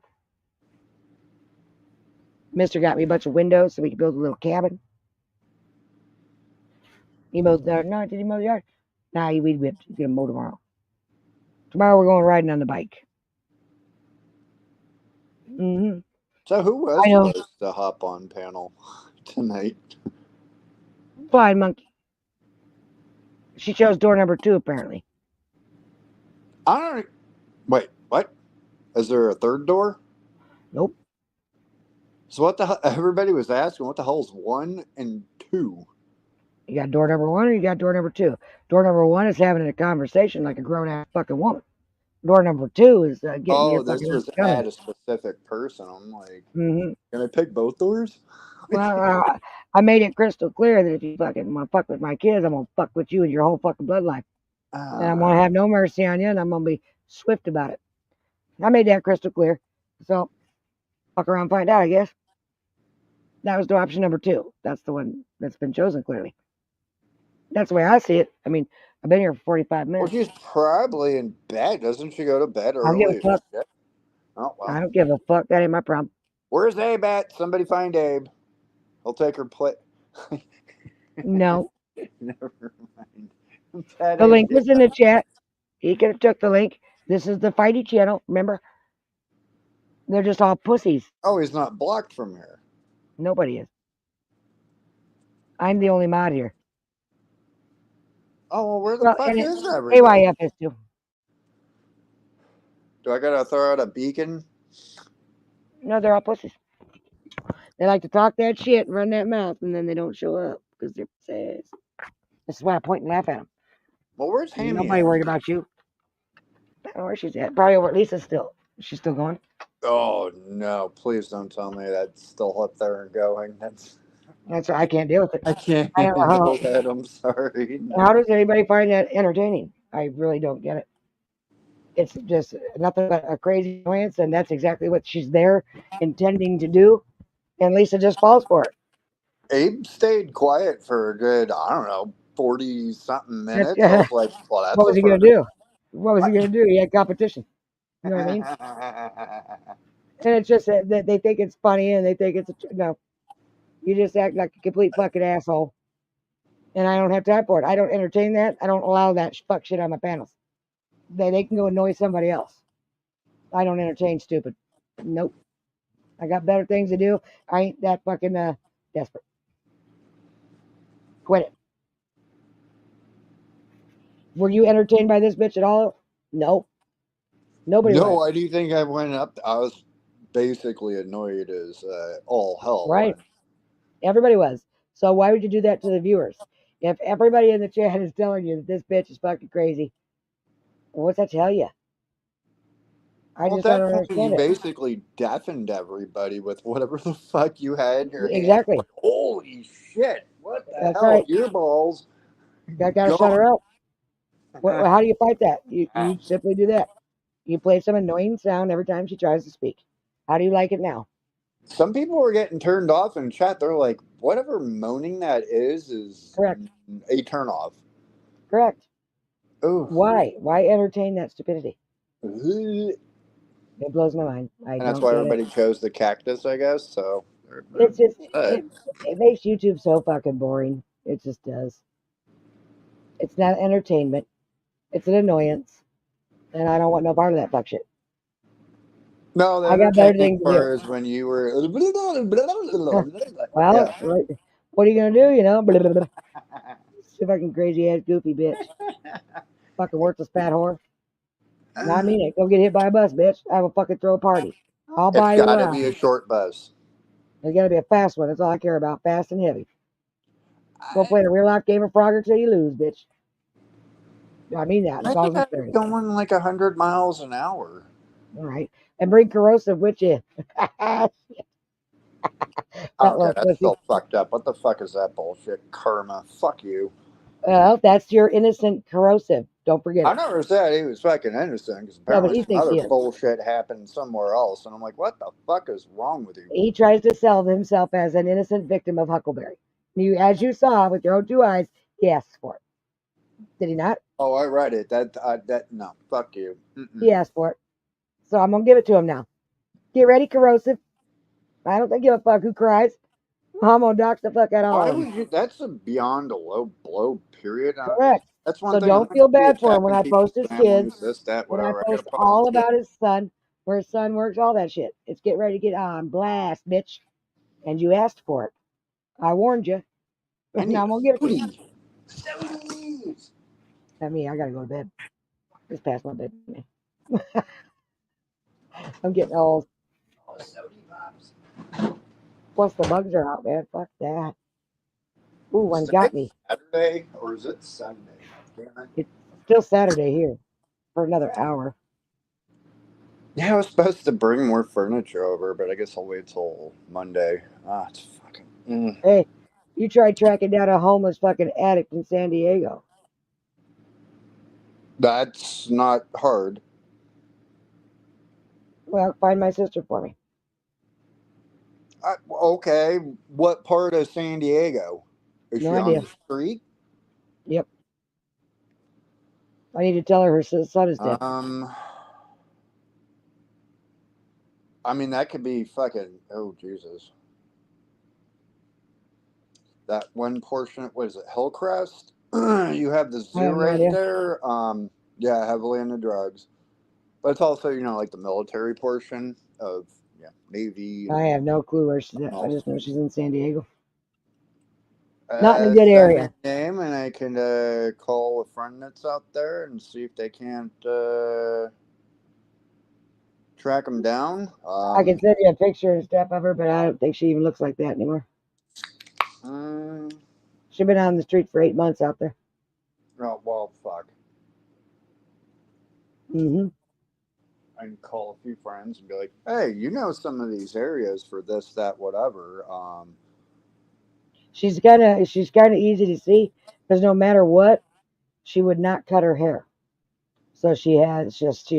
Mister got me a bunch of windows so we could build a little cabin. He mowed the yard. No, did he mow the yard? Nah, he weed whipped. He's going to mow tomorrow. Tomorrow we're going riding on the bike. Hmm.
So who was
I know.
supposed to hop on panel tonight?
Flying monkey. She chose door number 2, apparently.
I don't. Wait, what? Is there a third door?
Nope.
So what the hell? Everybody was asking, what the hell is 1 and 2?
You got door number 1 or you got door number 2. Door number 1 is having a conversation like a grown ass fucking woman. Door number 2 is getting your
Oh, this
fucking
was
coming.
at a specific person. I'm like,
Hmm.
can I pick both doors?
Well, I made it crystal clear that if you fucking want to fuck with my kids, I'm gonna fuck with you and your whole fucking bloodline, and I'm gonna have no mercy on you, and I'm gonna be swift about it. I made that crystal clear. So fuck around, and find out. I guess that was the option number 2. That's the one that's been chosen clearly. That's the way I see it. I mean, I've been here for 45
Well,
minutes.
she's probably in bed. Doesn't she go to bed
I don't give
early?
a fuck.
Shit. Oh,
I
well.
don't give a fuck. That ain't my problem.
Where's Abe at? Somebody find Abe. He'll take her plate.
No.
Never mind.
The link was in the chat. He could have took the link. This is the Fighty channel. Remember? They're just all pussies.
Oh, he's not blocked from here.
Nobody is. I'm the only mod here.
Oh, well, where the
Well,
fuck
and
is everybody?
AYF is too.
Do I gotta throw out a beacon?
No, they're all pussies. They like to talk that shit and run that mouth, and then they don't show up because they're pussies. This is why I point and laugh at them.
Well, where's Hammy?
Nobody worried about you. I don't know where she's at. Probably over at Lisa's still. She's still going.
Oh no! Please don't tell me that's still up there and going. That's
That's why I can't deal with it.
I can't
I don't know how.
handle that. I'm sorry.
How does anybody find that entertaining? I really don't get it. It's just nothing but a crazy annoyance, and that's exactly what she's there intending to do. And Lisa just falls for it.
Abe stayed quiet for a good, I don't know, 40-something minutes.
That's-
I was like, well, that's
What was he going to do? What was he
What?
going to do? He had competition. You know what I mean? And it's just that they think it's funny and they think it's no. You just act like a complete fucking asshole. And I don't have time for it. I don't entertain that. I don't allow that fuck shit on my panels. They can go annoy somebody else. I don't entertain stupid. Nope. I got better things to do. I ain't that fucking desperate. Quit it. Were you entertained by this bitch at all? No. Nobody
No,
was.
why do you think I went up? I was basically annoyed as all hell.
Right. Everybody was. So why would you do that to the viewers? If everybody in the chat is telling you that this bitch is fucking crazy, well, what's that tell you? I
Well,
just
at
don't
that point, you
understand it.
basically deafened everybody with whatever the fuck you had in your hand.
Exactly.
Like, holy shit! What the
That's
hell?
right.
Earballs.
Gotta shut her up. How do you fight that? You simply do that. You play some annoying sound every time she tries to speak. How do you like it now?
Some people were getting turned off in chat. They're like, whatever moaning that is
Correct.
a turn off.
Correct.
Oh.
Why? Why entertain that stupidity?
And
It blows my mind. I
that's
don't
why
get it.
everybody chose the cactus, I guess. So
It's just
uh,
it makes YouTube so fucking boring. It just does. It's not entertainment. It's an annoyance, and I don't want no part of that fuck shit.
no, the
I got better
entertaining
things to do.
part is when you were.
Well,
Yeah.
what are you gonna do? You know, you fucking crazy ass goofy bitch, fucking worthless fat whore. No, I mean it. Go get hit by a bus, bitch. I will fucking throw a party. I'll
It's
buy you
got to be a
around.
short bus.
It's gotta be a fast one. That's all I care about. Fast and heavy. Go play a real life game of Frogger till you lose, bitch. I mean that. It's
I
all
think I'd be
sincerity.
going like 100 miles an hour.
All right. And bring corrosive with you. That
Okay,
little
that's
pussy.
still fucked up. What the fuck is that bullshit? Karma. Fuck you.
Well, that's your innocent corrosive. Don't forget
I
it.
never said he was fucking innocent because
No, but
apparently
he
some
thinks
other
he is.
bullshit happened somewhere else. And I'm like, what the fuck is wrong with you?
He tries to sell himself as an innocent victim of Huckleberry. As you saw with your own two eyes, he asked for it. Did he not?
Oh, I read it. No, fuck you.
He asked for it. So I'm gonna give it to him now. Get ready, corrosive. I don't give a fuck who cries. I'm gonna dox the fuck out of all
Why
of them.
would you? That's a beyond a low blow. Period.
Correct.
That's one
So
thing. I'm
don't
not
feel
gonna be
bad for him when
attacking
I
people's
post his kids,
families. This, that,
when I
whatever. I gotta
post
post
all
the kid.
about his son, where his son works, all that shit. It's get ready to get on blast, bitch. And you asked for it. I warned you.
I
Now
need
I'm gonna give it to you.
70.
Not me. I gotta go to bed. It's past my bed. I'm getting old.
Oh, 75.
Plus the bugs are out, man. Fuck that. Ooh,
Is
one
today
got me.
Saturday or is it Sunday? Damn it.
It's still Saturday here for another hour.
Yeah, I was supposed to bring more furniture over, but I guess I'll wait till Monday. Ah, it's fucking.
Hey, you tried tracking down a homeless fucking addict in San Diego.
That's not hard.
Well, find my sister for me.
Okay, what part of San Diego? Is
No
she on
idea.
the street?
Yep. I need to tell her son is dead.
I mean, that could be fucking. Oh, Jesus. That one portion, what is it, Hillcrest? You have the
I
zoo
have no
right
idea.
there. Yeah, heavily into drugs. But it's also, like the military portion of Navy
I
and
have no clue where she's at. I
all.
just know she's in San Diego. Not in a good
Send me
area.
a name and I can call a friend that's out there and see if they can't track them down.
I can send you a picture and stuff of her, but I don't think she even looks like that anymore.
Mm,
She's been on the street for 8 months out there.
oh, well, fuck.
Mm-hmm.
I can call a few friends and be like, hey, you know some of these areas for this, that, whatever.
She's kind of easy to see because no matter what, she would not cut her hair. So she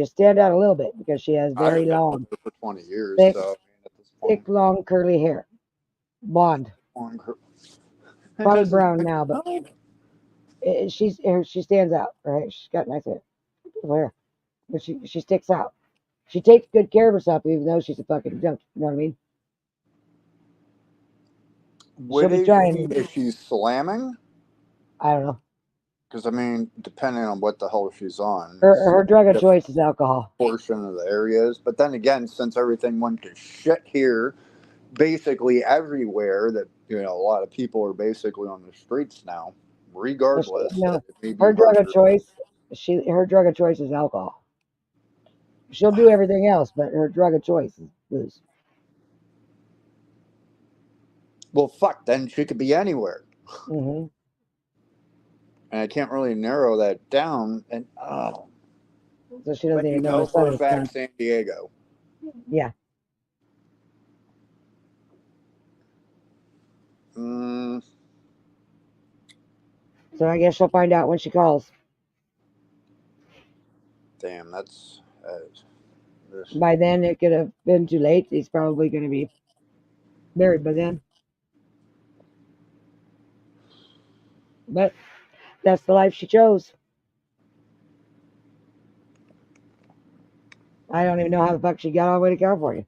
stand out a little bit because she has
I've
very
been
long,
with her for 20 years,
thick,
so I mean, at this
thick,
point,
long, curly hair, blonde,
it
probably
doesn't.
brown now, but she stands out. Right? She's got nice hair, but she sticks out. She takes good care of herself, even though she's a fucking junk. You know what I mean? She'll
What
be
is she?
trying.
Is she slamming?
I don't know.
Because I mean, depending on what the hell she's on,
Her drug of
different
choice is alcohol.
portion of the areas. But then again, since everything went to shit here, basically everywhere, that a lot of people are basically on the streets now.
So she,
Regardless,
no,
it may be
her drug of
harder.
choice. Her drug of choice is alcohol. She'll do everything else, but her drug of choice is booze.
Well, fuck. Then she could be anywhere,
Mm-hmm.
and I can't really narrow that down. And
So she doesn't
but
even know her
for
son
a
is
fact,
gone.
San Diego.
Yeah.
Mm,
So I guess she'll find out when she calls.
Damn, that's
By then, it could have been too late. He's probably going to be married by then. But that's the life she chose. I don't even know how the fuck she got all the way to California.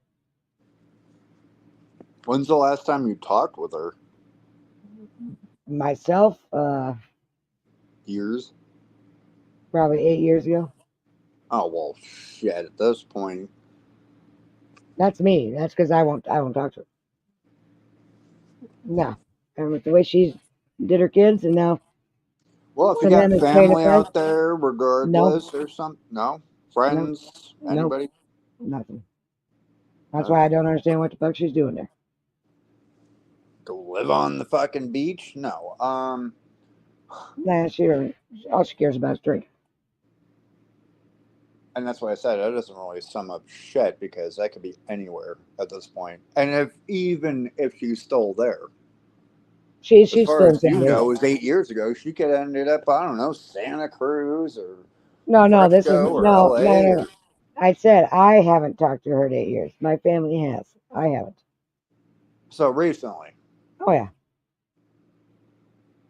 When's the last time you talked with her?
Myself,
Years?
probably 8 years ago.
Oh well, shit. At this point,
That's me. That's because I won't talk to her. No. And with the way she did her kids, and now
well, if you
for them
got
it's pain
family
apart.
out there,
No,
regardless, or something, no
no,
friends,
no,
anybody,
nothing. That's
no.
why I don't understand what the fuck she's doing there.
Go live on the fucking beach? No.
Nah, all she cares about is drink.
And that's why I said that doesn't really sum up shit because that could be anywhere at this point. And even if she's still there, as
She's
far
still in
as
San
you know,
Diego.
it was 8 years ago. She could have ended up, I don't know, Santa Cruz or
No. This is
Fresco or
no.
LA.
No. I said I haven't talked to her in 8 years. My family has. I haven't.
So recently.
Oh yeah.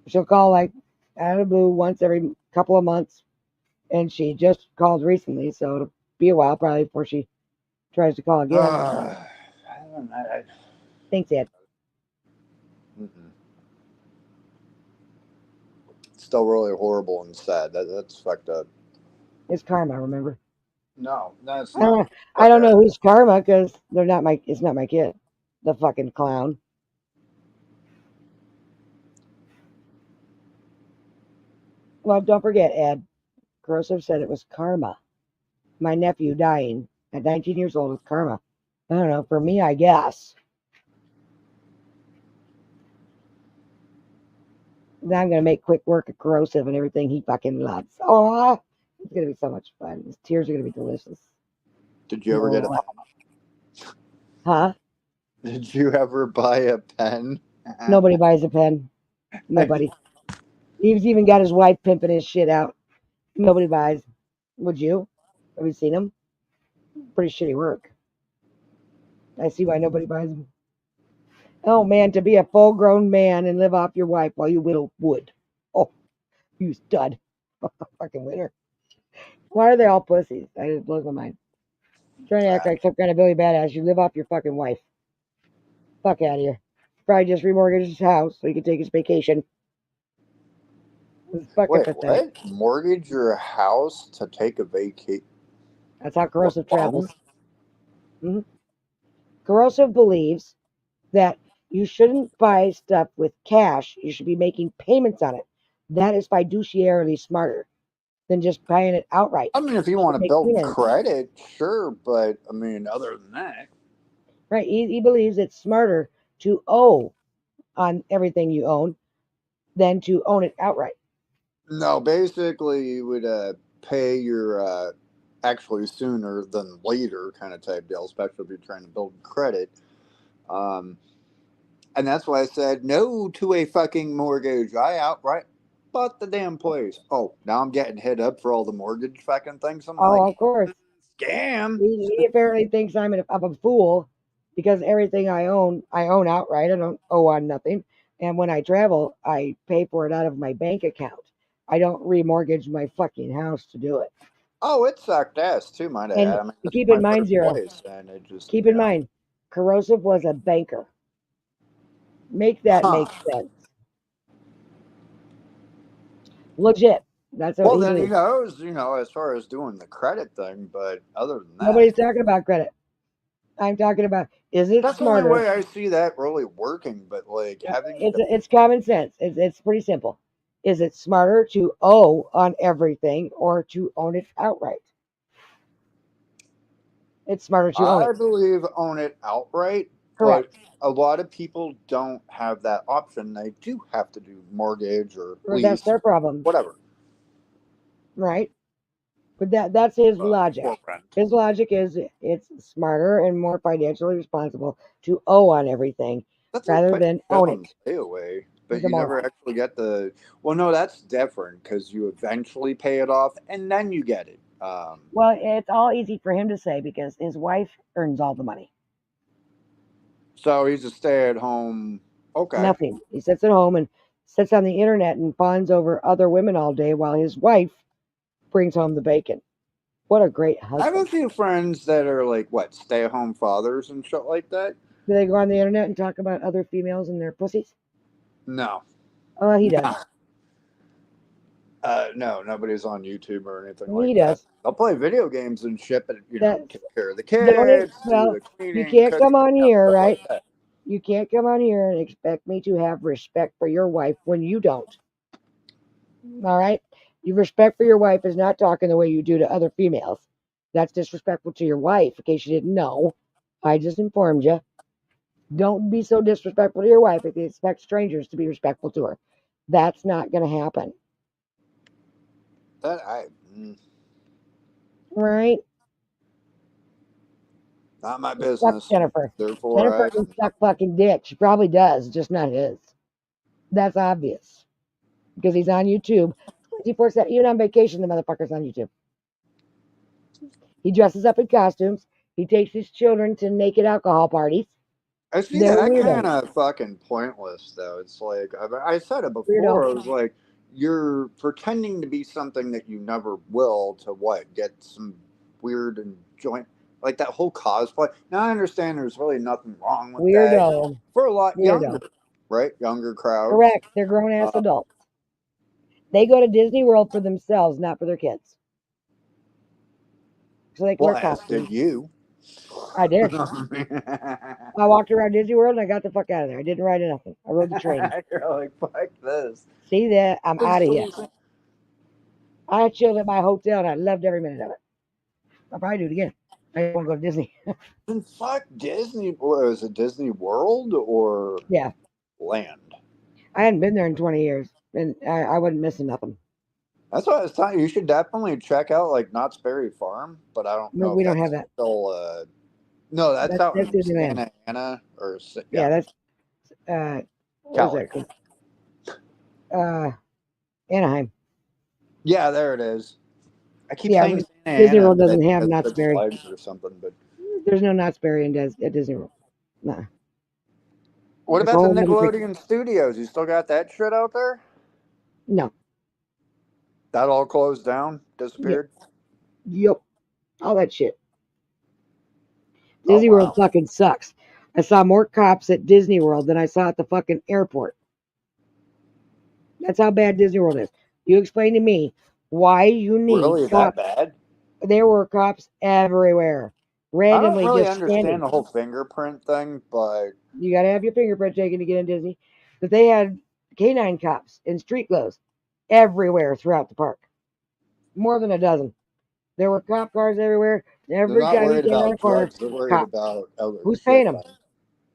She'll call like out of the blue once every couple of months, and she just called recently, so it'll be a while probably before she tries to call again. Thanks, Ed.
Mm-mm. Still really horrible and sad. That's fucked up.
It's karma, remember?
No, that's
I don't
not.
know, I don't know who's karma because they're not my. It's not my kid. The fucking clown. Well, don't forget, Ed. Corrosive said it was karma. My nephew dying at 19 years old is karma. I don't know. For me, I guess. Now I'm gonna make quick work of Corrosive and everything he fucking loves. Oh, it's gonna be so much fun. His tears are gonna be delicious.
Did you ever get a?
Huh?
Did you ever buy a pen?
Nobody buys a pen. Nobody. He's even got his wife pimping his shit out. Nobody buys. Would you? Have you seen him? Pretty shitty work. I see why nobody buys them. Oh man, to be a full grown man and live off your wife while you whittle wood. Oh, you stud. Fucking winner. Why are they all pussies? I just blows my mind. Trying to act like some kind of Billy Badass. You live off your fucking wife. Fuck out of here. Probably just remortgage his house so he can take his vacation. It's fucking
Wait,
pathetic.
what? Mortgage your house to take a vacation?
That's how Corrosive travels. Mm-hmm. Corrosive believes that you shouldn't buy stuff with cash. You should be making payments on it. That is fiduciarily smarter than just buying it outright.
I mean, if you want to build credit, sure, but I mean, other than that,
right? He believes it's smarter to owe on everything you own than to own it outright.
No, basically, you would pay your actually sooner than later kind of type deal, especially if you're trying to build credit. And that's why I said no to a fucking mortgage. I outright bought the damn place. Oh, now I'm getting hit up for all the mortgage fucking things. I'm like,
of course.
Scam.
He apparently thinks I'm a fool because everything I own outright. I don't owe on nothing. And when I travel, I pay for it out of my bank account. I don't remortgage my fucking house to do it.
Oh, it sucked ass too, might I add. I mean,
keep in mind, Zero.
And it just,
keep in mind, Corrosive was a banker. Make that make sense. Legit. That's what
well, then he knows, as far as doing the credit thing, but other than that,
nobody's talking about credit. I'm talking about is it
that's
smarter?
the only way I see that really working. But like having
it's common sense. It's pretty simple. Is it smarter to owe on everything or to own it outright? It's smarter to own it.
I believe own it outright.
Correct.
But a lot of people don't have that option. They do have to do mortgage or lease.
That's their problem.
Whatever.
Right. But that's his logic. His logic is it's smarter and more financially responsible to owe on everything rather than own it.
Stay away. But you never actually get the. Well, no, that's different because you eventually pay it off and then you get it.
Well, it's all easy for him to say because his wife earns all the money.
So he's a stay-at-home. Okay.
Nothing. He sits at home and sits on the internet and fawns over other women all day while his wife brings home the bacon. What a great
I have a
husband.
few friends that are like what stay-at-home fathers and shit like that.
Do they go on the internet and talk about other females and their pussies?
No,
Oh, he does.
no, nobody's on YouTube or anything
He
like
does.
that. They'll play video games and shit, but
That's
take care of the
the only.
kids, do
Well,
the
you
cleaning,
can't
cooking,
come on here,
stuff
right?
like that.
You can't come on here and expect me to have respect for your wife when you don't. All right? Your respect for your wife is not talking the way you do to other females. That's disrespectful to your wife, in case you didn't know. I just informed you. Don't be so disrespectful to your wife if you expect strangers to be respectful to her. That's not going to happen.
That I
Right?
not my
Fuck
business.
Jennifer.
Therefore,
Jennifer can suck fucking dick. She probably does, just not his. That's obvious. Because he's on YouTube 24/7. Even on vacation, the motherfucker's on YouTube. He dresses up in costumes. He takes his children to naked alcohol parties.
I see
They're
that
weirdos.
kind of fucking pointless, though. It's like I said it before.
Weirdo.
I was like, you're pretending to be something that you never will to what? Get some weird and joint like that whole cosplay. Now I understand there's really nothing wrong with that
Weirdo.
for a lot
Weirdo.
younger, right? Younger crowds.
Correct. They're grown ass adults. They go to Disney World for themselves, not for their kids. So they can
Well,
wear
as
costumes.
did you.
I did. I walked around Disney World and I got the fuck out of there. I didn't ride nothing. I rode the train.
You're like, fuck this.
See that? I'm out of here. I chilled at my hotel and I loved every minute of it. I'll probably do it again. I won't go to Disney.
Then fuck Disney. Was it Disney World or
Yeah.
Land?
I hadn't been there in 20 years and I wasn't missing nothing.
That's what I was telling you. You should definitely check out like Knott's Berry Farm, but I don't
No,
know.
we
if
don't
that's
have that.
Still, no, that's out in
Disneyland.
Santa Ana or
Yeah, that's what is
Cali.
that? Anaheim.
Yeah, there it is. I keep
Yeah,
saying Santa
Disney
Ana.
World doesn't
that-
have
that's
Knott's
Six
Berry.
Flags or something, but
There's no Knott's Berry at Disney World. Nah.
what
It's
about the
all Middle Creek.
Nickelodeon Studios? You still got that shit out there?
No.
That all closed down, disappeared.
Yep. All that shit.
Oh,
Disney
wow.
World fucking sucks. I saw more cops at Disney World than I saw at the fucking airport. That's how bad Disney World is. You explain to me why you need
Really
cops.
that bad?
There were cops everywhere, randomly
I don't really
just
understand
standing.
the whole fingerprint thing, but
You got to have your fingerprint taken to get in Disney. But they had canine cops in street clothes everywhere throughout the park. More than a dozen. There were cop cars everywhere.
they're
Every
not
time you
worried
came around
about
the corner,
drugs. They're worried
cop.
about other
Who's
shit
paying them?
like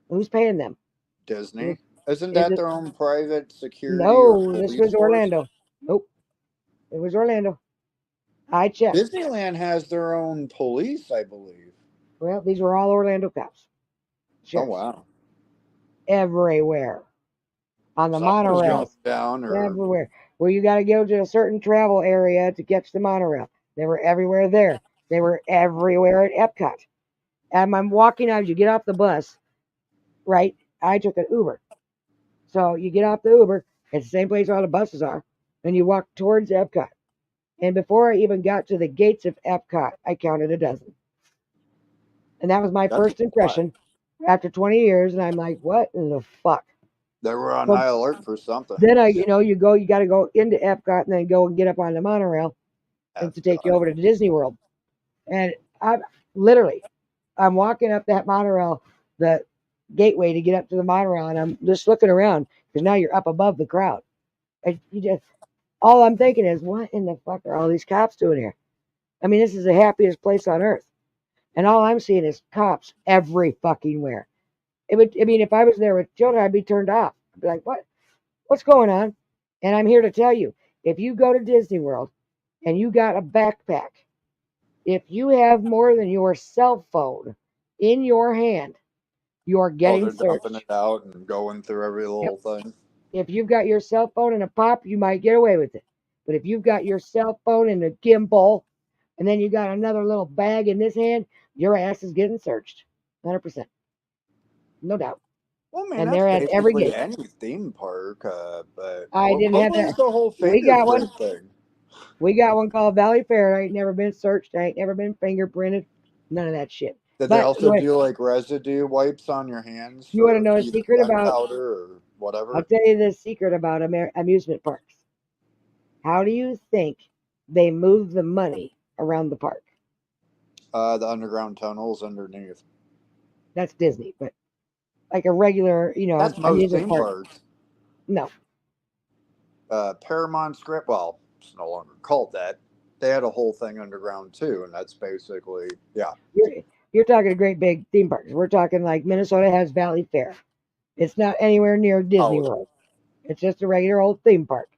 Who's paying them?
Disney. Isn't
Is
that
it?
their own private security or
No, this
police
was
force?
Orlando. Nope, it was Orlando. I checked.
Disneyland has their own police, I believe.
Well, these were all Orlando cops.
Oh
Sheriffs.
wow!
Everywhere. On the
Something's going
monorails.
down, or
Everywhere. Where you got to go to a certain travel area to catch the monorail. They were everywhere there. They were everywhere at Epcot. And I'm walking out, you get off the bus, right? I took an Uber. So you get off the Uber, it's the same place all the buses are, and you walk towards Epcot. And before I even got to the gates of Epcot, I counted a dozen. And that was my
That's
first impression after 20 years. And I'm like, what in the fuck?
they were on
Well,
high alert for something.
Then you got to go into Epcot and then go and get up on the monorail and to take you over to Disney World. And I'm walking up that monorail, the gateway to get up to the monorail, and I'm just looking around because now you're up above the crowd. And all I'm thinking is, what in the fuck are all these cops doing here? I mean, this is the happiest place on earth. And all I'm seeing is cops every fucking where. If I was there with children, I'd be turned off. I'd be like, what's going on? And I'm here to tell you, if you go to Disney World and you got a backpack, if you have more than your cell phone in your hand, you're getting
they're
searched.
dumping it out and going through every little thing.
If you've got your cell phone in a pop, you might get away with it. But if you've got your cell phone in a gimbal and then you got another little bag in this hand, your ass is getting searched. 100%. No doubt.
Well, I mean,
And
that's
they're at every
basically
gate.
any theme park, but
I didn't have
what
that.
was the whole
We got one.
fingerprint thing?
We got one called Valley Fair. I ain't never been searched. I ain't never been fingerprinted. None of that shit.
Did they
But
also do like residue wipes on your hands
you want to
for
know a
either
secret about?
gunpowder or
I'll
whatever?
tell you the secret about amusement parks. How do you think they move the money around the park?
The underground tunnels underneath.
That's Disney, but like a regular,
That's most
amusement
theme
park.
parks.
No,
Paramount Script, well, it's no longer called that. They had a whole thing underground too, and that's basically, yeah.
you're talking a great big theme parks. We're talking like Minnesota has Valley Fair. It's not anywhere near Disney
Oh,
World. It's just a regular old theme park.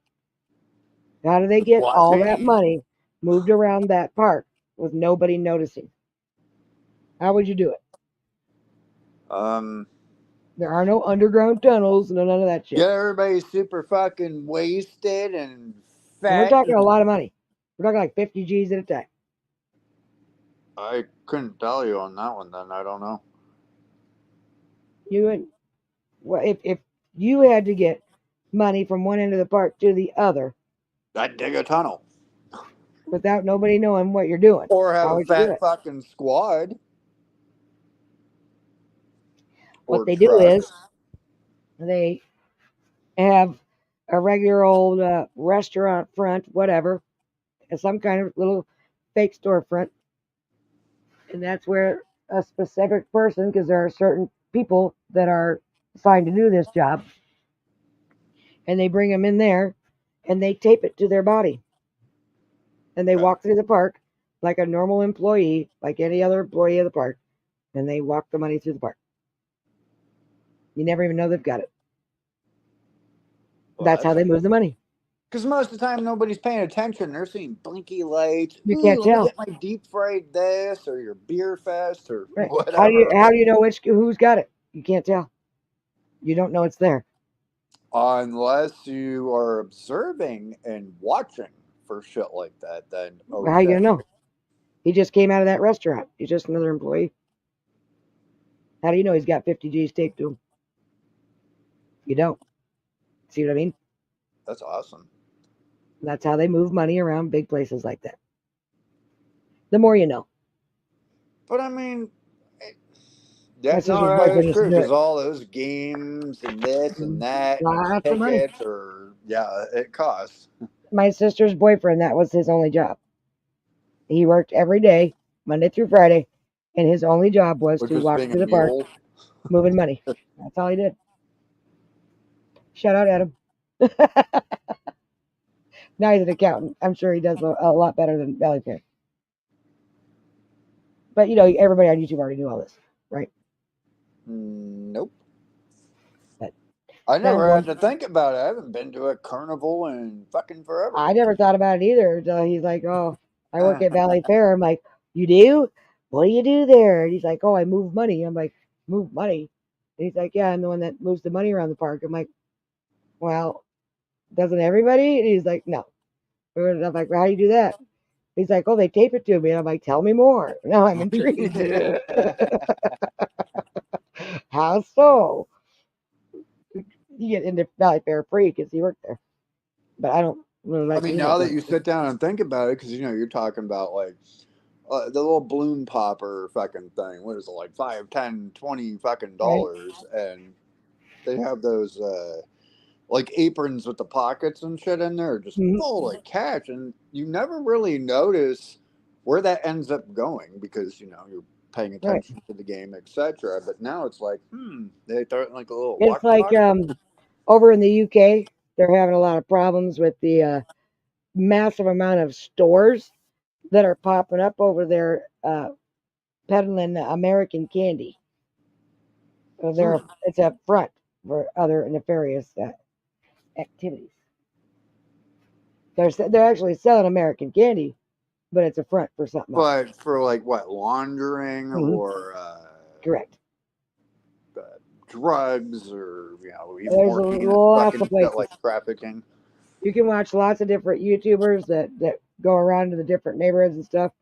How do they get all that money moved around that park with nobody noticing? How would you do it? There are no underground tunnels, none of that shit.
Get everybody super fucking wasted and fat.
And we're talking a lot of money. We're talking like 50 G's at a time.
I couldn't tell you on that one then. I don't know.
If you had to get money from one end of the park to the other,
I'd dig a tunnel.
without nobody knowing what you're doing.
Or have
How
a
would you do
fat
it?
fucking squad.
What
Or
they do
truck.
is they have a regular old restaurant front, whatever, some kind of little fake storefront. And that's where a specific person, because there are certain people that are assigned to do this job, and they bring them in there and they tape it to their body. And they walk through the park like a normal employee, like any other employee of the park, and they walk the money through the park. You never even know they've got it.
Well,
that's how they move the money.
Because most of the time nobody's paying attention. They're seeing blinky lights.
You can't tell.
Get my deep fried this or your beer fest or
Right.
whatever.
How do you know who's got it? You can't tell. You don't know it's there.
Unless you are observing and watching for shit like that, then
How you gonna know? He just came out of that restaurant. He's just another employee. How do you know he's got 50 G's taped to him? You don't. See what I mean?
That's awesome.
That's how they move money around big places like that. The more you know.
But I mean,
That's
true. Because all those games and this and that,
lots
and
of money.
or it costs.
My sister's boyfriend, that was his only job. He worked every day, Monday through Friday, and his only job was to walk through the park, moving money. That's all he did. Shout out Adam. Now he's an accountant. I'm sure he does a lot better than Valley Fair. But everybody on YouTube already knew all this, right?
Nope.
But
I never had to think about it. I haven't been to a carnival in fucking forever.
I never thought about it either until he's like, "Oh, I work at Valley Fair." I'm like, "You do? What do you do there?" And he's like, "Oh, I move money." I'm like, "Move money?" And he's like, "Yeah, I'm the one that moves the money around the park." I'm like, "Well, doesn't everybody?" And he's like, "No." And I'm like, well, "How do you do that?" He's like, "Oh, they tape it to me." And I'm like, "Tell me more." Now I'm intrigued. How so? You get into Valley Fair free because he worked there. But I don't really like.
I mean, now that you sit down and think about it, because you're talking about like the little balloon popper fucking thing. What is it, like $5, $10, $20 fucking dollars? Right. And they have those like aprons with the pockets and shit in there, just full of cash, and you never really notice where that ends up going because you're paying attention to the game, etc. But now it's like, they throw it in like a little.
It's like over in the UK, they're having a lot of problems with the massive amount of stores that are popping up over there peddling American candy. So it's a front for other nefarious activities. They're actually selling American candy, but it's a front for something else.
But for like what, laundering or
correct.
Drugs or
there's lots of places
like trafficking.
You can watch lots of different YouTubers that go around to the different neighborhoods and stuff,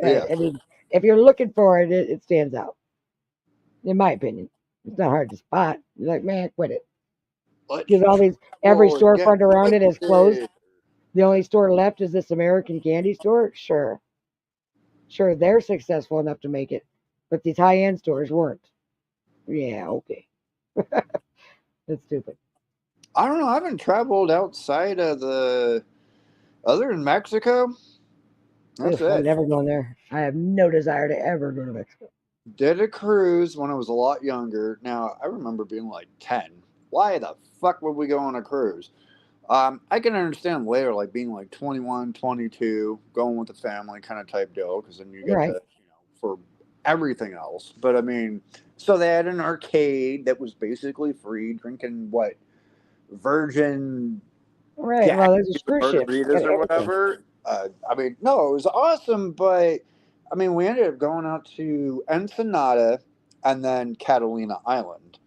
Yeah.
I mean, if you're looking for it, it stands out. In my opinion, it's not hard to spot. You're like, man, quit it.
Let's
Because all these, every
travel and get
storefront around it is closed.
twisted.
The only store left is this American candy store. Sure, sure, they're successful enough to make it, but these high-end stores weren't. Yeah, okay, that's stupid.
I don't know. I haven't traveled outside of other than Mexico. That's
Ugh, I'm
it.
never going there. I have no desire to ever go to Mexico.
Did a cruise when I was a lot younger. Now, I remember being like 10. Why the fuck would we go on a cruise? I can understand later, like being like 21, 22, going with the family kind of type deal, because then you get to,
Right,
for everything else. But I mean, so they had an arcade that was basically free, drinking what? Virgin
right.
Jack
Well, there's a cruise ship. Got
margaritas or
everything.
whatever. I mean, no, it was awesome, but I mean, we ended up going out to Ensenada and then Catalina Island.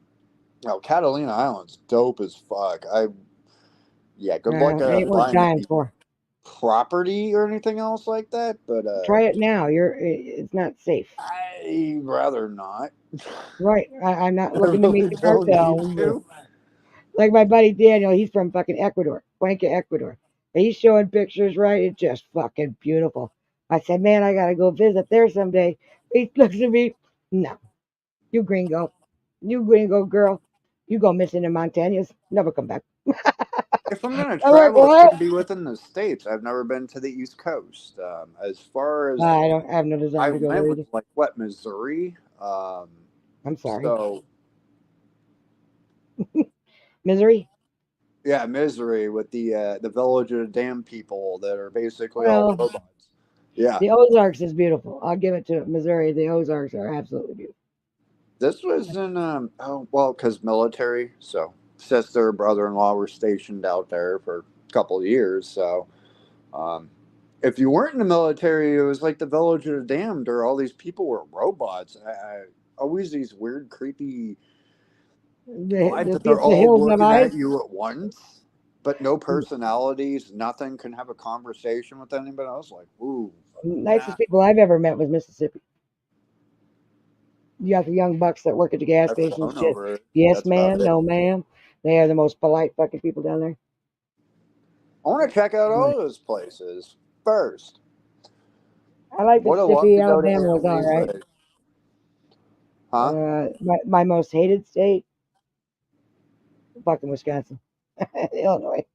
Now, Catalina Island's dope as fuck. Yeah, good luck
Ain't worth
buying
dying
any
for.
property or anything else like that, but
Try it now. It's not safe.
I'd rather not.
Right. I'm not
I
looking to meet
really
the
don't
cartel.
need to.
Like my buddy Daniel, he's from fucking Ecuador, Cuenca, Ecuador. And he's showing pictures, right? It's just fucking beautiful. I said, man, I gotta go visit there someday. He looks at me, no, you gringo. You gringo girl. You go missing in Montañas. Never come back.
If I'm gonna
I'm like,
travel, it's
what?
gonna be within the states. I've never been to the East Coast. As far as
I have no
I
desire to go
went
there
with
either.
like what Missouri.
I'm sorry.
So
Misery?
yeah, Missouri with the village of the damn people that are basically all
Well,
robots. Yeah,
the Ozarks is beautiful. I'll give it to Missouri. The Ozarks are absolutely beautiful.
this was in oh well, because military. So sister, brother-in-law were stationed out there for a couple of years. So um, if you weren't in the military, it was like the village of the damned, or all these people were robots. Always these weird, creepy vibes that they're
The
all
hills have
looking
eyes.
at you at once, but no personalities, nothing, can have a conversation with anybody. I was like, ooh, nah,
Nicest people I've ever met was Mississippi. You got the young bucks that work at the gas
I've
station and
flown
shit.
over it.
Yes,
That's about
ma'am.
it.
No, ma'am. They are the most polite fucking people down there.
I want to check out
Right.
all those places first.
I like
Would have loved
Mississippi.
to go to
Alabama was all
Italy,
right.
but huh?
My most hated state, fucking Wisconsin. Illinois.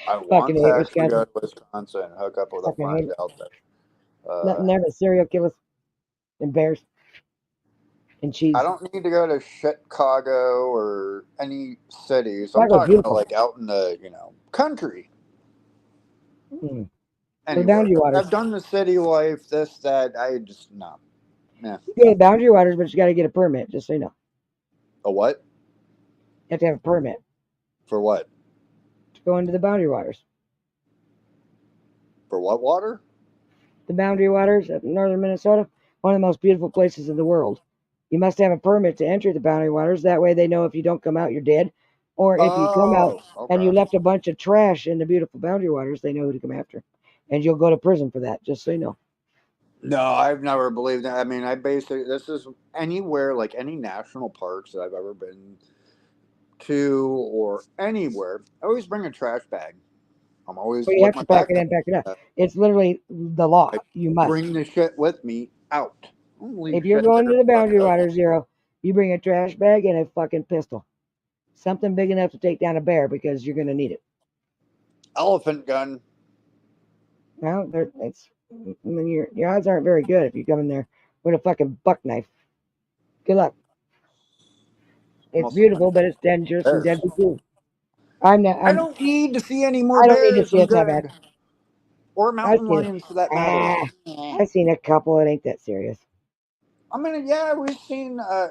I
Fucking
want to
hate
actually go
Wisconsin.
to Wisconsin and hook up with a
Fucking hate
friend
it.
out there.
Nothing there but serial killers and bears and
I
cheese.
don't need to go to Chicago or any cities. I'm
Chicago's
talking about
beautiful.
like out in the country.
Mm. The
Anywhere.
Boundary
I've
Waters.
done the city life, this, that. I just, no. Yeah.
You go to the Boundary Waters, but you got to get a permit, just so you know.
A what?
You have to have a permit
For what?
to go into the Boundary Waters.
For what water?
The Boundary Waters of northern Minnesota, one of the most beautiful places in the world. You must have a permit to enter the Boundary Waters. That way they know if you don't come out, you're dead. Or if you come out
Oh,
and you
okay.
left a bunch of trash in the beautiful Boundary Waters, they know who to come after. And you'll go to prison for that, just so you know.
No, I've never believed that. I mean, this is anywhere, like any national parks that I've ever been to or anywhere. I always bring a trash bag. I'm always
But you
with
have
my
to pack it
backpack.
in, pack it up. It's literally the law.
I
You must.
bring the shit with me out. I don't leave
If you're
shit
going
there
to the
for
Boundary
fucking
Waters, Zero, you bring a trash bag and a fucking pistol. Something big enough to take down a bear because you're going to need it.
elephant gun.
Well, your odds aren't very good if you come in there with a fucking buck knife. Good luck. It's beautiful, but it's dangerous and
Bears.
deadly too. I'm not.
I don't need to see any more
I don't need to
bears.
see
I'm
it that bad.
good. Or
I've
mountain
seen it.
lions for that matter.
I've seen a couple. It ain't that serious.
I mean, yeah, we've seen. I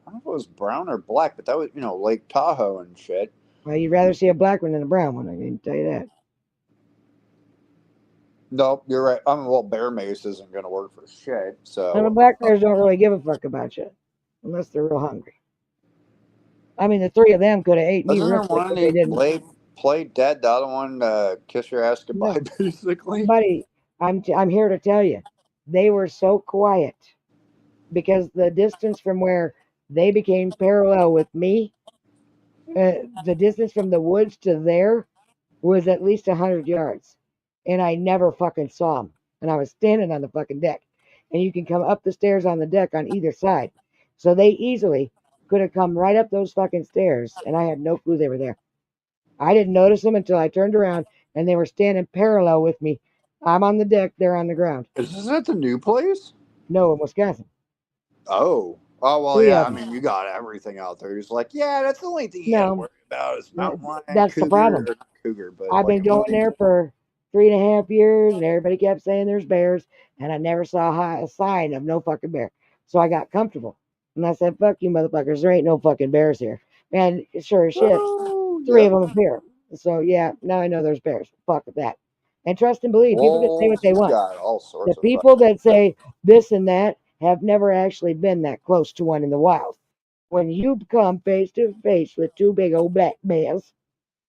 don't know if it was brown or black, but that was Lake Tahoe and shit.
Well, you'd rather see a black one than a brown one. I can tell you that.
Nope, you're right. I mean, well, bear mace isn't going to work for shit.
And the
So
black bears don't really give a fuck about you unless they're real hungry. I mean, the three of them could have ate me
wasn't there
real quick,
one
but they
they
didn't.
play dead? The other one kiss your ass goodbye,
No,
basically.
buddy, I'm here to tell you, they were so quiet because the distance from where they became parallel with me, the distance from the woods to there was at least 100 yards, and I never fucking saw them. And I was standing on the fucking deck, and you can come up the stairs on the deck on either side, so they easily could have come right up those fucking stairs, and I had no clue they were there. I didn't notice them until I turned around and they were standing parallel with me. I'm on the deck, they're on the ground.
Is this at the new place?
No, in Wisconsin.
Oh. Oh, well,
Three
yeah.
of
I
them.
mean, you got everything out there. He's like, yeah, that's the only thing you got to
No,
worry about is mountain lion,
that's the
cougar,
problem.
or not cougar, but
I've
like
been
a
going
mountain.
there for 3.5 years, and everybody kept saying there's bears, and I never saw a sign of no fucking bear. So I got comfortable, and I said, "Fuck you, motherfuckers! There ain't no fucking bears here." And sure as shit,
Oh,
three of
yep.
them appear. So yeah, now I know there's bears. Fuck that. And trust and believe, people can say what
Wolves,
they
you
want.
got all
The
sorts of fuck.
people that say this and that have never actually been that close to one in the wild. When you come face to face with two big old black bears,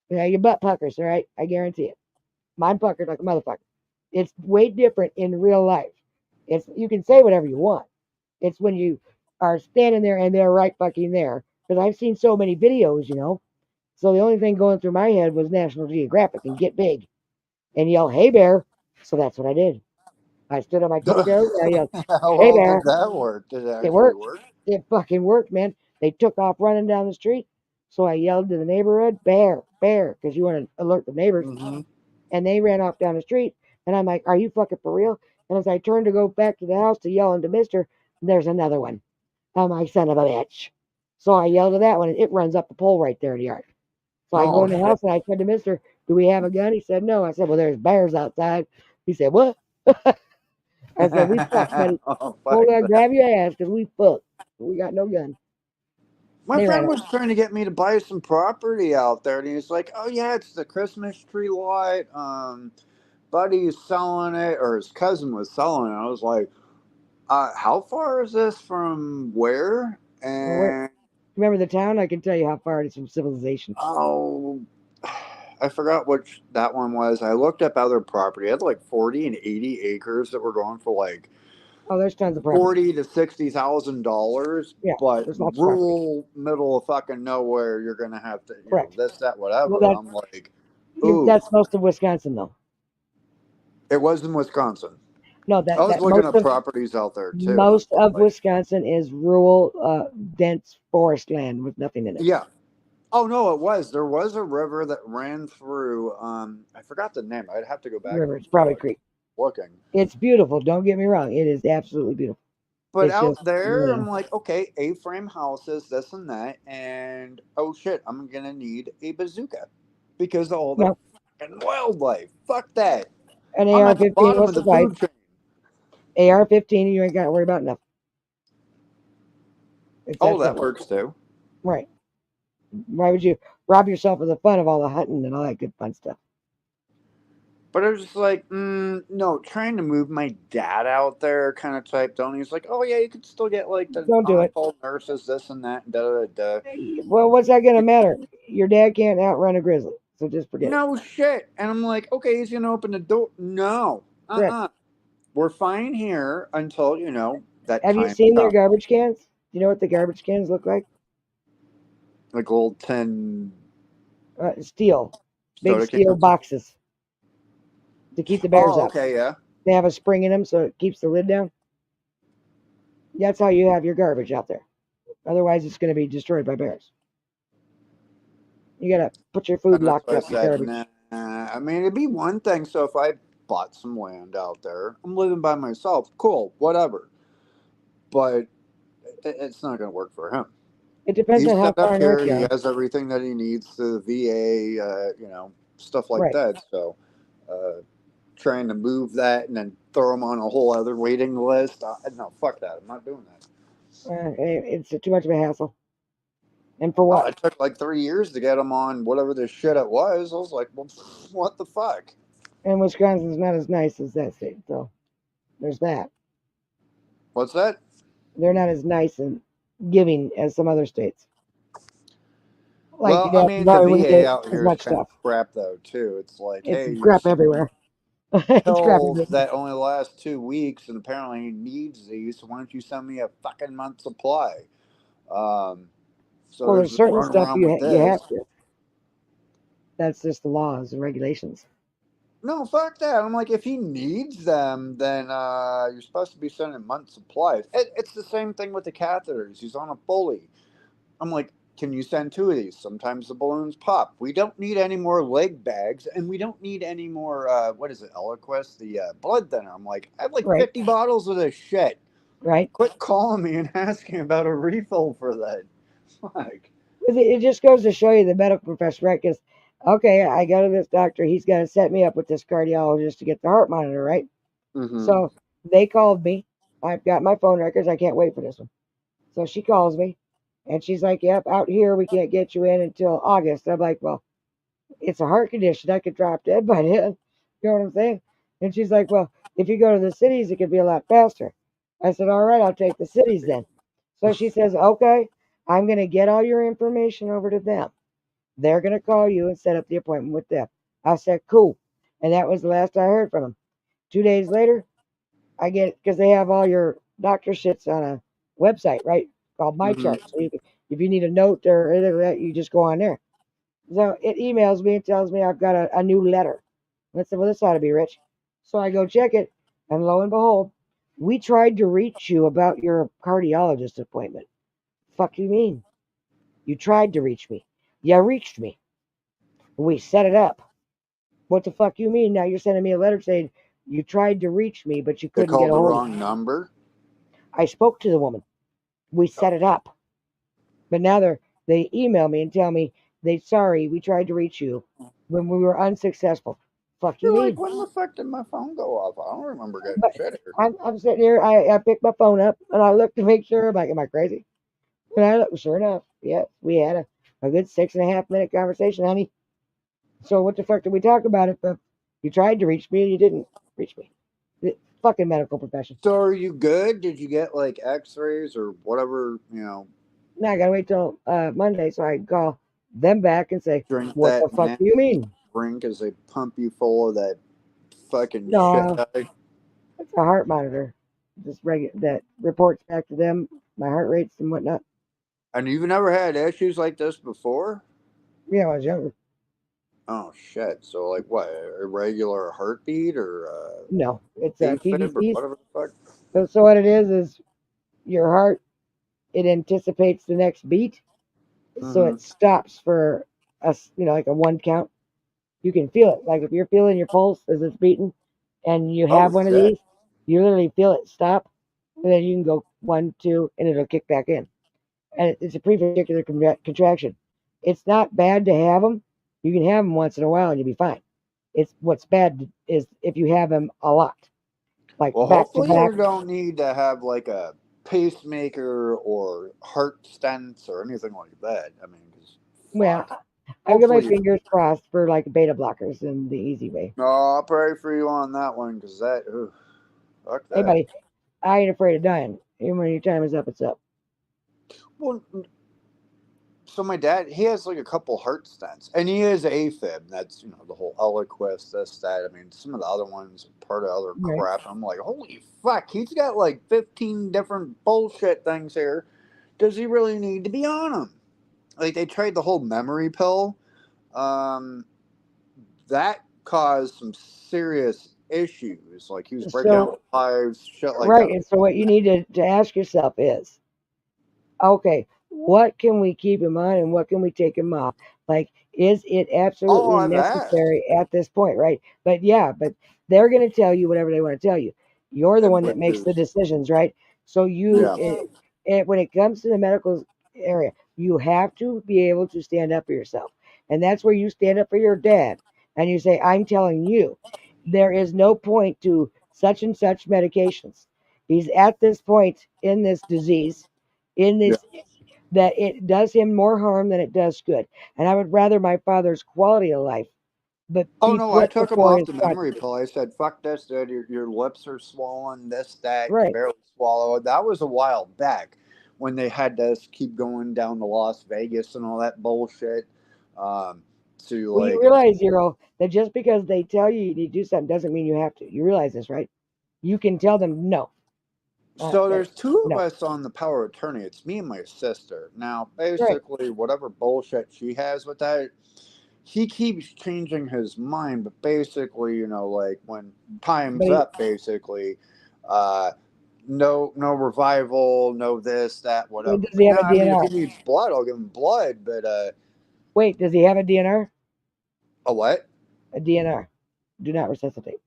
your butt puckers, all right? I guarantee it. Mine puckered like a motherfucker. It's way different in real life. It's you can say whatever you want. It's when you are standing there and they're right fucking there. Because I've seen so many videos, you know. So the only thing going through my head was National Geographic and get big and yell, "Hey bear!" So that's what I did. I stood on my tiptoes and I yelled,
How
"Hey
well did
bear!"
that work? Did it
It
actually
worked.
work?
It fucking worked, man. They took off running down the street. So I yelled to the neighborhood, "Bear, bear," because you want to alert the neighbors.
Mm-hmm.
And they ran off down the street. And I'm like, "Are you fucking for real?" And as I turned to go back to the house to yell into Mister, there's another one. I'm like, "Son of a bitch." So I yelled to that one, and it runs up the pole right there in the yard. So I go
Oh,
in the
shit.
house and I said to Mister, "Do we have a gun?" He said, "No." I said, "Well, there's bears outside." He said, "What?" I said, "We fucked, buddy.
Oh,
Hold
fuck
on,
that.
grab your ass, because we fucked. We got no gun."
My
They ran
friend
off.
was trying to get me to buy some property out there, and he's like, "Oh yeah, it's the Christmas tree lot. Buddy's selling it, or his cousin was selling it." I was like, "How far is this from where?"
Where,
And
remember the town? I can tell you how far it is from civilization.
oh, I forgot which that one was. I looked up other property. It had like 40 and 80 acres that were going for like
Oh, there's tons of property.
40 to $60,000,
Yeah,
but
there's lots of property.
rural middle of fucking nowhere, you're gonna have to,
Correct.
this, that,
Well,
whatever. I'm like, ooh,
that's most of Wisconsin, though.
it was in Wisconsin.
No,
I was
that
looking at properties out there too, and I'm
most of
like,
Wisconsin is rural, dense forest land with nothing in it.
yeah. Oh no, it was. There was a river that ran through. I forgot the name. I'd have to go back
River,
and
it's probably
like
creek.
looking.
It's beautiful. Don't get me wrong. It is absolutely beautiful.
But
It's just,
out there, I'm like, okay, A-frame houses, this and that, and oh shit, I'm gonna need a bazooka because of all the
no,
fucking wildlife. Fuck that.
an
I'm at the
AR-15
bottom
will
of the
suffice.
food chain.
AR-15, you ain't got to worry about nothing. It's
Oh,
that
that
simple.
works too.
Right. Why would you rob yourself of the fun of all the hunting and all that good fun stuff?
But I was just like, no, trying to move my dad out there kind of type don't. He's like, oh yeah, you could still get like the
Don't do it.
on-call nurses, this and that, da da da.
Well, what's that going to matter? Your dad can't outrun a grizzly, so just forget it.
No shit. And I'm like, okay, he's gonna open the door. No,
Correct.
we're fine here until that
Have you
time
seen their
comes.
garbage cans? Do you know what the garbage cans look like?
Like old tin
Steel, big
soda
steel
cans.
boxes to keep the bears
Oh,
out.
okay, yeah.
They have a spring in them so it keeps the lid down. That's how you have your garbage out there. Otherwise, it's going to be destroyed by bears. You got to put your food
And that's
locked
why I
up in
said,
garbage.
nah. I mean, it'd be one thing. So if I bought some land out there, I'm living by myself. Cool, whatever. But it's not going to work for him.
It depends
He's
on how
set up
far north
here.
you
He
are.
has everything that he needs to the VA, stuff like
Right.
that. So, trying to move that and then throw him on a whole other waiting list. No, fuck that. I'm not doing that.
It's too much of a hassle. And for
Oh,
what?
it took like 3 years to get him on whatever this shit it was. I was like, well, what the fuck?
And Wisconsin's not as nice as that state, so there's that.
What's that?
They're not as nice and giving as some other states. Like,
Well, I
you
mean, the
probably wouldn't
VA
get
out
as
here is
much
kind of
stuff.
crap though too. It's like,
It's
hey, you're
crap
sick.
everywhere. It's crappy
pills
business.
that only last 2 weeks, and apparently he needs these. So why don't you send me a fucking month supply? Um, so
Well,
there's
there's
this
certain
run
stuff
around with
you
this.
have to. That's just the laws and regulations.
No, fuck that. I'm like, if he needs them, then you're supposed to be sending month supplies. It's the same thing with the catheters. He's on a Foley. I'm like, can you send 2 of these? Sometimes the balloons pop. We don't need any more leg bags, and we don't need any more, what is it, Eliquis, the blood thinner. I'm like, I have like
Right,
50 bottles of this shit.
right.
Quit calling me and asking about a refill for that. Fuck.
It just goes to show you the medical profession, right? Because, okay, I go to this doctor. He's got to set me up with this cardiologist to get the heart monitor, right?
Mm-hmm.
So they called me. I've got my phone records. I can't wait for this one. So she calls me and she's like, yep, out here we can't get you in until August. I'm like, well, it's a heart condition. I could drop dead by then. You know what I'm saying? And she's like, well, if you go to the cities, it could be a lot faster. I said, all right, I'll take the cities then. So she says, okay, I'm going to get all your information over to them. They're going to call you and set up the appointment with them. I said, cool. And that was the last I heard from them. 2 days later, I get, because they have all your doctor shits on a website, right? Called My
Mm-hmm.
Chart. So if you need a note or anything like that, you just go on there. So it emails me and tells me I've got a new letter. I said, well, this ought to be rich. So I go check it, and lo and behold, we tried to reach you about your cardiologist appointment. Fuck you mean? You tried to reach me. You reached me. We set it up. What the fuck you mean? Now you're sending me a letter saying you tried to reach me, but you
They
couldn't get
called
a
the
hold of me.
wrong number.
I spoke to the woman. We set it up. But now they email me and tell me they sorry we tried to reach you when we were unsuccessful. Fuck you
You're like,
mean?
when the fuck did my phone go off? I don't remember getting
But
shit here.
I'm sitting here. I picked my phone up and I looked to make sure. I'm like, am I crazy? And I looked. Sure enough, yeah, we had a good 6.5 minute conversation, honey. So what the fuck did we talk about it? But you tried to reach me and you didn't reach me. The fucking medical profession.
So are you good? Did you get like X-rays or whatever? You know,
Now I gotta wait till Monday so I can call them back and say,
drink
what the
that
fuck do you
nasty
mean?
drink as they pump you full of that fucking shit.
No, it's a heart monitor. Just that reports back to them my heart rates and whatnot.
And you've never had issues like this before?
Yeah, I was younger.
Oh shit! So like what? Irregular heartbeat or
No, it's
AFib or
TVCs.
whatever the fuck?
So what it is your heart, it anticipates the next beat, so
Mm-hmm.
it stops for us, like a one count. You can feel it. Like if you're feeling your pulse as it's beating, and you
Oh
have one of
shit!
these, you literally feel it stop, and then you can go 1, 2, and it'll kick back in. And it's a preventricular contraction. It's not bad to have them. You can have them once in a while and you'll be fine. It's what's bad is if you have them a lot, like
Well,
back to
hopefully
back.
you don't need to have like a pacemaker or heart stents or anything like that. I mean, 'cause
Well,
fuck.
I've got my
Hopefully,
fingers crossed for like beta blockers in the easy way.
no, I'll pray for you on that one because that, ooh, fuck
Hey,
that.
buddy, I ain't afraid of dying. Even when your time is up, it's up.
Well, so my dad, he has like a couple heart stents, and he is AFib. That's the whole Eliquis, this, that. I mean, some of the other ones are part of other
Right.
crap. I'm like, holy fuck, he's got like 15 different bullshit things here. Does he really need to be on them? Like they tried the whole memory pill. Um, that caused some serious issues. Like he was breaking out
So,
with hives, shit like
right.
that.
And so, what you need to ask yourself is, okay, what can we keep him on and what can we take him off? Like, is it
Oh,
absolutely
I've asked.
necessary at this point, right? But yeah, but they're going to tell you whatever they want to tell you. You're the one that
Which
makes the
is,
decisions, right? So
yeah.
when it comes to the medical area, you have to be able to stand up for yourself. And that's where you stand up for your dad and you say, I'm telling you, there is no point to such and such medications. He's at this point in this disease, in
Yeah.
this that it does him more harm than it does good. And I would rather my father's quality of life, but
Oh
be
no, I
put
took him
before
off
his
the memory
quantity.
pill. I said, "Fuck this, dude. Your lips are swollen. This, that. You can
Right.
barely swallow." That was a while back when they had us keep going down to Las Vegas and all that bullshit. Um, to
Well, you
like.
realize, Zero, that just because they tell you to do something doesn't mean you have to. You realize this, right? You can tell them no.
So there's two of
No.
us on the power of attorney. It's me and my sister. Now,
Right.
basically, whatever bullshit she has with that, he keeps changing his mind. But basically, like when time's
But he,
up, basically, uh, no revival, no this, that,
wait,
whatever.
does
But
he have
now,
a
I mean, if he
DNR?
needs blood, I'll give him blood. But
Wait, does he have a DNR?
a what?
A DNR. Do not resuscitate.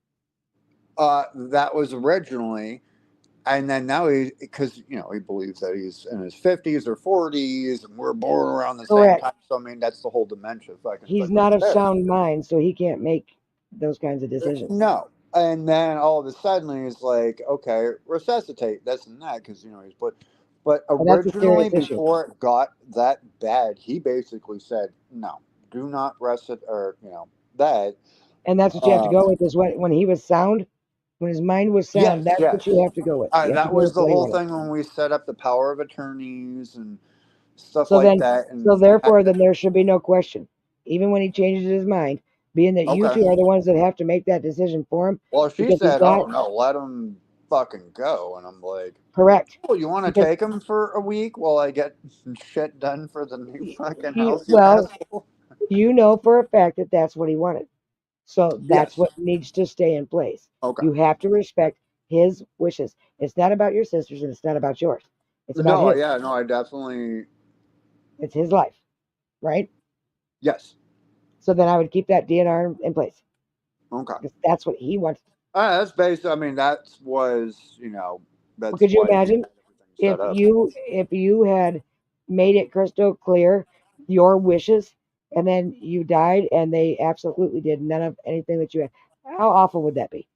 That was originally. And then now because he believes that he's in his 50s or 40s, and we're born around the same
Correct.
time. So I mean, that's the whole dementia fucking
He's
thing right
not of
there.
sound mind, so he can't make those kinds of decisions.
No, and then all of a sudden he's like, okay, resuscitate this and that because he's but
And that's a
originally
serious issue.
before it got that bad, he basically said no, do not rest it or that.
And that's what you have to go with is when he was sound, when his mind was sound,
Yes,
that's what
yes.
you have to go with. You have to
That
go
was
with
the
what he
whole
wanted.
thing when we set up the power of attorneys and stuff
So
like
then,
that.
so
And
therefore, then there should be no question. Even when he changes his mind, being that you
okay.
two are the ones that have to make that decision for him,
Well, she
because he's
said,
not
"Oh no, let him fucking go," and I'm like,
correct.
"Oh, you want to
Because
take him for a week while I get shit done for the new fucking
you,
house, you
well,
asshole?"
you know for a fact that that's what he wanted. So that's
Yes.
what needs to stay in place.
Okay.
You have to respect his wishes. It's not about your sister's and it's not about yours. It's about
No,
his.
yeah, no, I definitely
It's his life, right?
yes.
So then I would keep that DNR in place
Okay.
because that's what he wanted.
That's based. I mean, that was
Well,
that's
could you
why he had
imagine
everything set up.
if you had made it crystal clear your wishes and then you died and they absolutely did none of anything that you had? How awful would that be?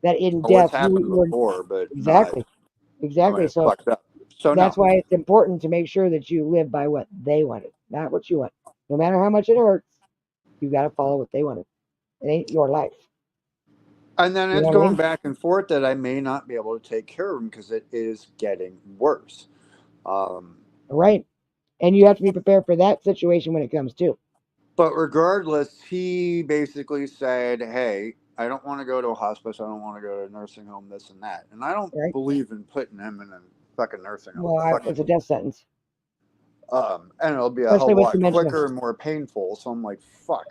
That in
Well, it's
death you
happened
were
before, but not.
exactly,
I mean,
exactly.
it's
So
fucked up. So
that's
no.
why it's important to make sure that you live by what they wanted, not what you want. No matter how much it hurts, you got to follow what they wanted. It ain't your life.
And then
You
it's
know what I
going
mean?
back and forth that I may not be able to take care of him because it is getting worse. Um,
Right. And you have to be prepared for that situation when it comes too.
but regardless, he basically said, "Hey, I don't want to go to a hospice. I don't want to go to a nursing home. This and that." And I don't
Right.
believe in putting him in a fucking nursing home.
Well,
Fuck
it's a
it.
death sentence,
And it'll be a
especially
hell
with
lot
dementia.
quicker and more painful. So I'm like, "Fuck."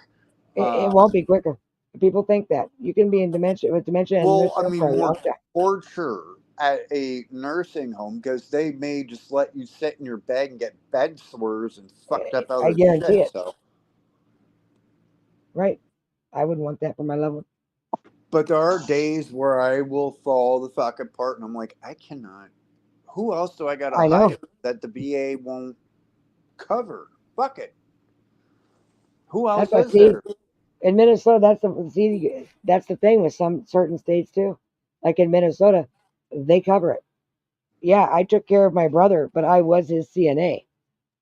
It
Um,
won't be quicker. People think that you can be in dementia with dementia and
well,
nursing
I
home
mean,
for a
more
long time.
torture at a nursing home because they may just let you sit in your bed and get bed sores and fucked up
I
other
guarantee
shit.
it.
So.
Right. I wouldn't want that for my loved one.
But there are days where I will fall the fuck apart, and I'm like, I cannot. Who else do I got to
I know.
hire that the VA won't cover? Fuck it. Who
That's
else
why
is
see
there?
in Minnesota. That's the thing with some certain states too. Like in Minnesota, they cover it. Yeah, I took care of my brother, but I was his CNA.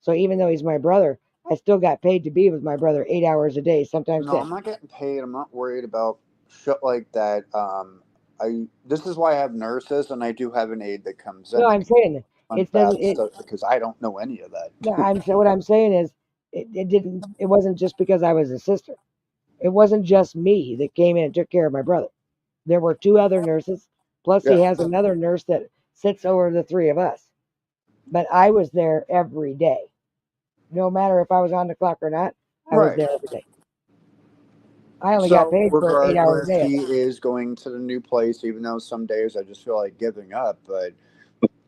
So even though he's my brother, I still got paid to be with my brother 8 hours a day, sometimes
No,
10.
I'm not getting paid. I'm not worried about shit like that. This is why I have nurses, and I do have an aide that comes
No,
in
I'm saying
on
it doesn't.
fast stuff because I don't know any of
No,
that.
what I'm saying is it didn't. It wasn't just because I was a sister. It wasn't just me that came in and took care of my brother. There were two other nurses, plus he
Yeah,
has another nurse that sits over the three of us. But I was there every day. No matter if I was on the clock or not, I was
right.
there every day. I only got
So
paid for 8 hours a
regardless,
day.
he is going to the new place, even though some days I just feel like giving up. But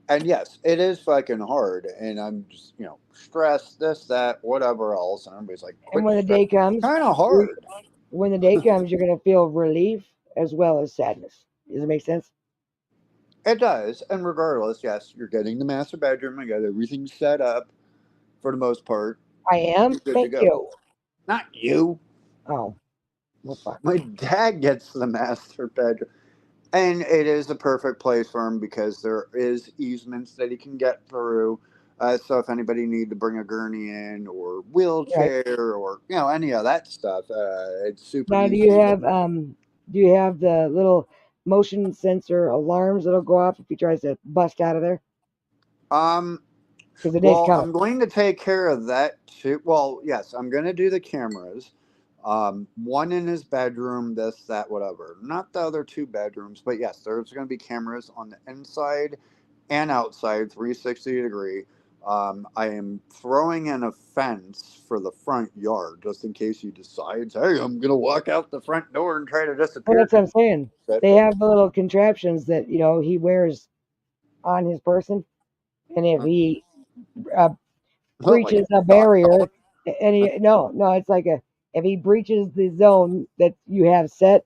and yes, it is fucking hard, and I'm just stressed, this, that, whatever else, and everybody's like,
And
quit
when the
stress.
day comes,
Kind of
you're,
hard.
when the day comes, you're gonna feel relief as well as sadness. Does it make sense?
It does, and regardless, yes, you're getting the master bedroom. I got everything set up for the most part.
I am.
You're good to
Thank
go.
you.
Not you.
Oh, well, fuck.
My dad gets the master bedroom. And it is the perfect place for him because there is easements that he can get through. So if anybody need to bring a gurney in or
Right.
wheelchair or any of that stuff, it's super
Now,
easy.
do you have the little motion sensor alarms that'll go off if he tries to bust out of there?
Um,
Because the day's
well,
coming.
I'm going to take care of that too. Well, yes, I'm going to do the cameras. One in his bedroom, this, that, whatever. Not the other 2 bedrooms, but yes, there's going to be cameras on the inside and outside, 360 degree. I am throwing in a fence for the front yard just in case he decides, hey, I'm going to walk out the front door and try to
Well,
disappear.
that's what I'm saying. They have the little contraptions that he wears on his person, and if he uh, breaches a barrier, and it's like if he breaches the zone that you have set,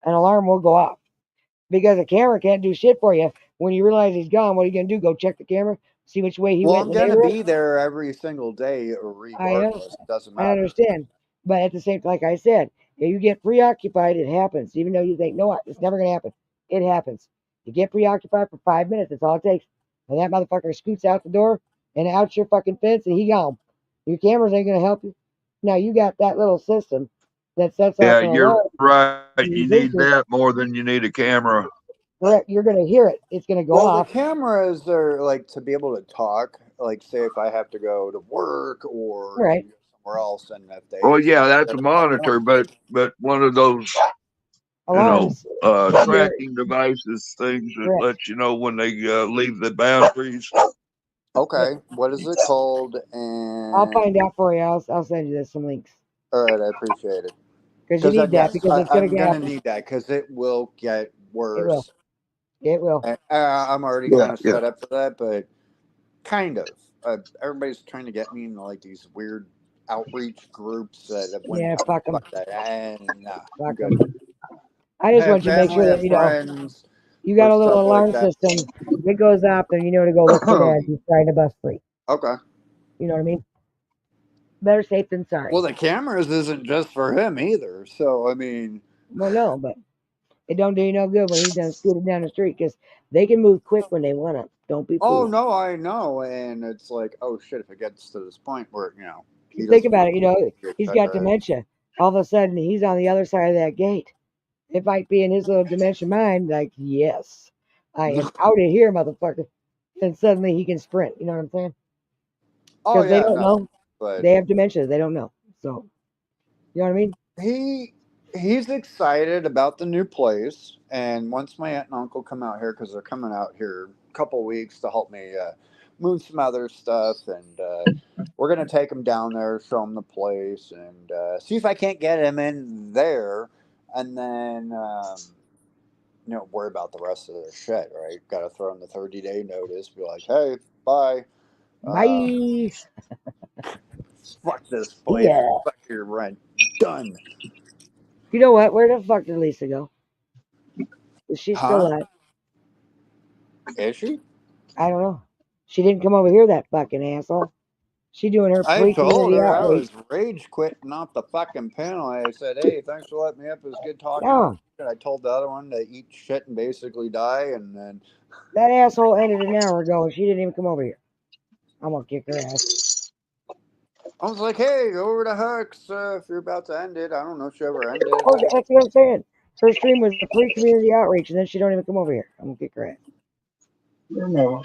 an alarm will go off because a camera can't do shit for you. When you realize he's gone, what are you gonna do? Go check the camera, see which way he
Well,
went
I'm
in the
going to
neighborhood?
be there every single day
I know,
regardless. It doesn't
I
matter.
understand, but at the same, like I said, if you get preoccupied, it happens. Even though you think, no, it's never gonna happen, it happens. You get preoccupied for 5 minutes. That's all it takes, and that motherfucker scoots out the door and out your fucking fence, and he gone. Your cameras ain't gonna help you. Now you got that little system that sets off
Yeah,
an
you're
alarm.
right.
You
You
think
need that more than you need a camera.
correct, you're gonna hear it. It's gonna go
Well, the
off.
cameras are like to be able to talk. Like, say if I have to go to work or
Right.
somewhere else, and if they
Well,
decide
yeah, that's
that
a
at that
monitor,
point,
but one of those,
Alarms. Your
tracking devices, things that
correct.
let you know when they leave the boundaries.
Yeah.
okay, what is it called?
I'll
And
find out for you. I'll send you some links
all right, I appreciate it.
because you
Because
need that
yes,
because it's gonna
I'm gonna
happen.
need that because it will get
It will.
worse.
It will.
And, I'm already
Yeah,
kind of
yeah.
set up for that, but kind of. Everybody's trying to get me into like these weird outreach groups that have went
Yeah. Fuck them.
fuck that. And nah, I'm
Fuck
good.
them. I
I
just
have
want you to make sure
family, I
that
have friends,
you got
or
a little
stuff like
alarm
that.
system. If it goes off, then you know to go look for dad. He's trying to bust free.
Okay.
You know what I mean? Better safe than sorry.
Well, the cameras isn't just for him either. So I mean,
Well, no, but it don't do you no good when he's done scooted down the street because they can move quick when they want to. Don't be
oh
fooled.
no, I know, and it's like, oh shit, if it gets to this point where he
Think
doesn't
about it.
get
He's got
better.
dementia. All of a sudden, he's on the other side of that gate. It might be in his little dementia mind, like, yes, I am out of here, motherfucker. And suddenly he can sprint. You know what I'm saying?
Oh
Because they
yeah,
don't
no,
know.
but
They have dementia. They don't know. So, you know what I mean?
he he's excited about the new place, and once my aunt and uncle come out here because they're coming out here a couple weeks to help me move some other stuff, and we're gonna take him down there, show him the place, and see if I can't get him in there, and then worry about the rest of the shit. Right? Got to throw in the 30-day notice, be like, hey, bye. Uh,
Bye.
Fuck this place.
Yeah.
Fuck your rent. Done.
You know what? Where the fuck did Lisa go? Is she still
Huh?
alive?
Is she?
I don't know. She didn't come over here, that fucking asshole. She doing her
I told
pre-community
her I
outreach.
was rage quitting off the fucking panel. I said, hey, thanks for letting me up. It was good talking to
No,
you. And I told the other one to eat shit and basically die. And then
that asshole ended an hour ago and she didn't even come over here. I'm gonna kick her ass.
I was like, hey, go over to Hux if you're about to end it. I don't know if she ever ended
Oh,
it.
that's what I'm saying. Her stream was a pre-community outreach and then she don't even come over here. I'm gonna kick her ass.
No.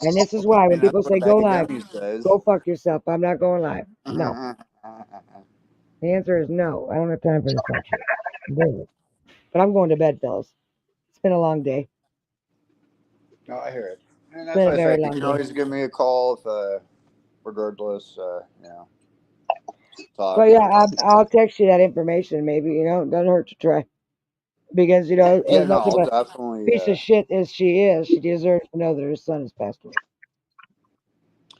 And this is why
I
when
mean, that's
people
what
say go
Baggy
live,
Gummy says.
go fuck yourself. I'm not going live. No. The answer is no. I don't have time for this fuck shit. I'm busy. But I'm going to bed, fellas. It's been a long day.
No, I hear it. And
It's
that's
been a
why I say
very
you
long
can
day.
always give me a call if, regardless, talk.
But yeah, I'll text you that information. Maybe it doesn't hurt to try because
Yeah,
as
no,
much of
I'll
a
definitely.
piece of shit as she deserves to know that her son has passed away.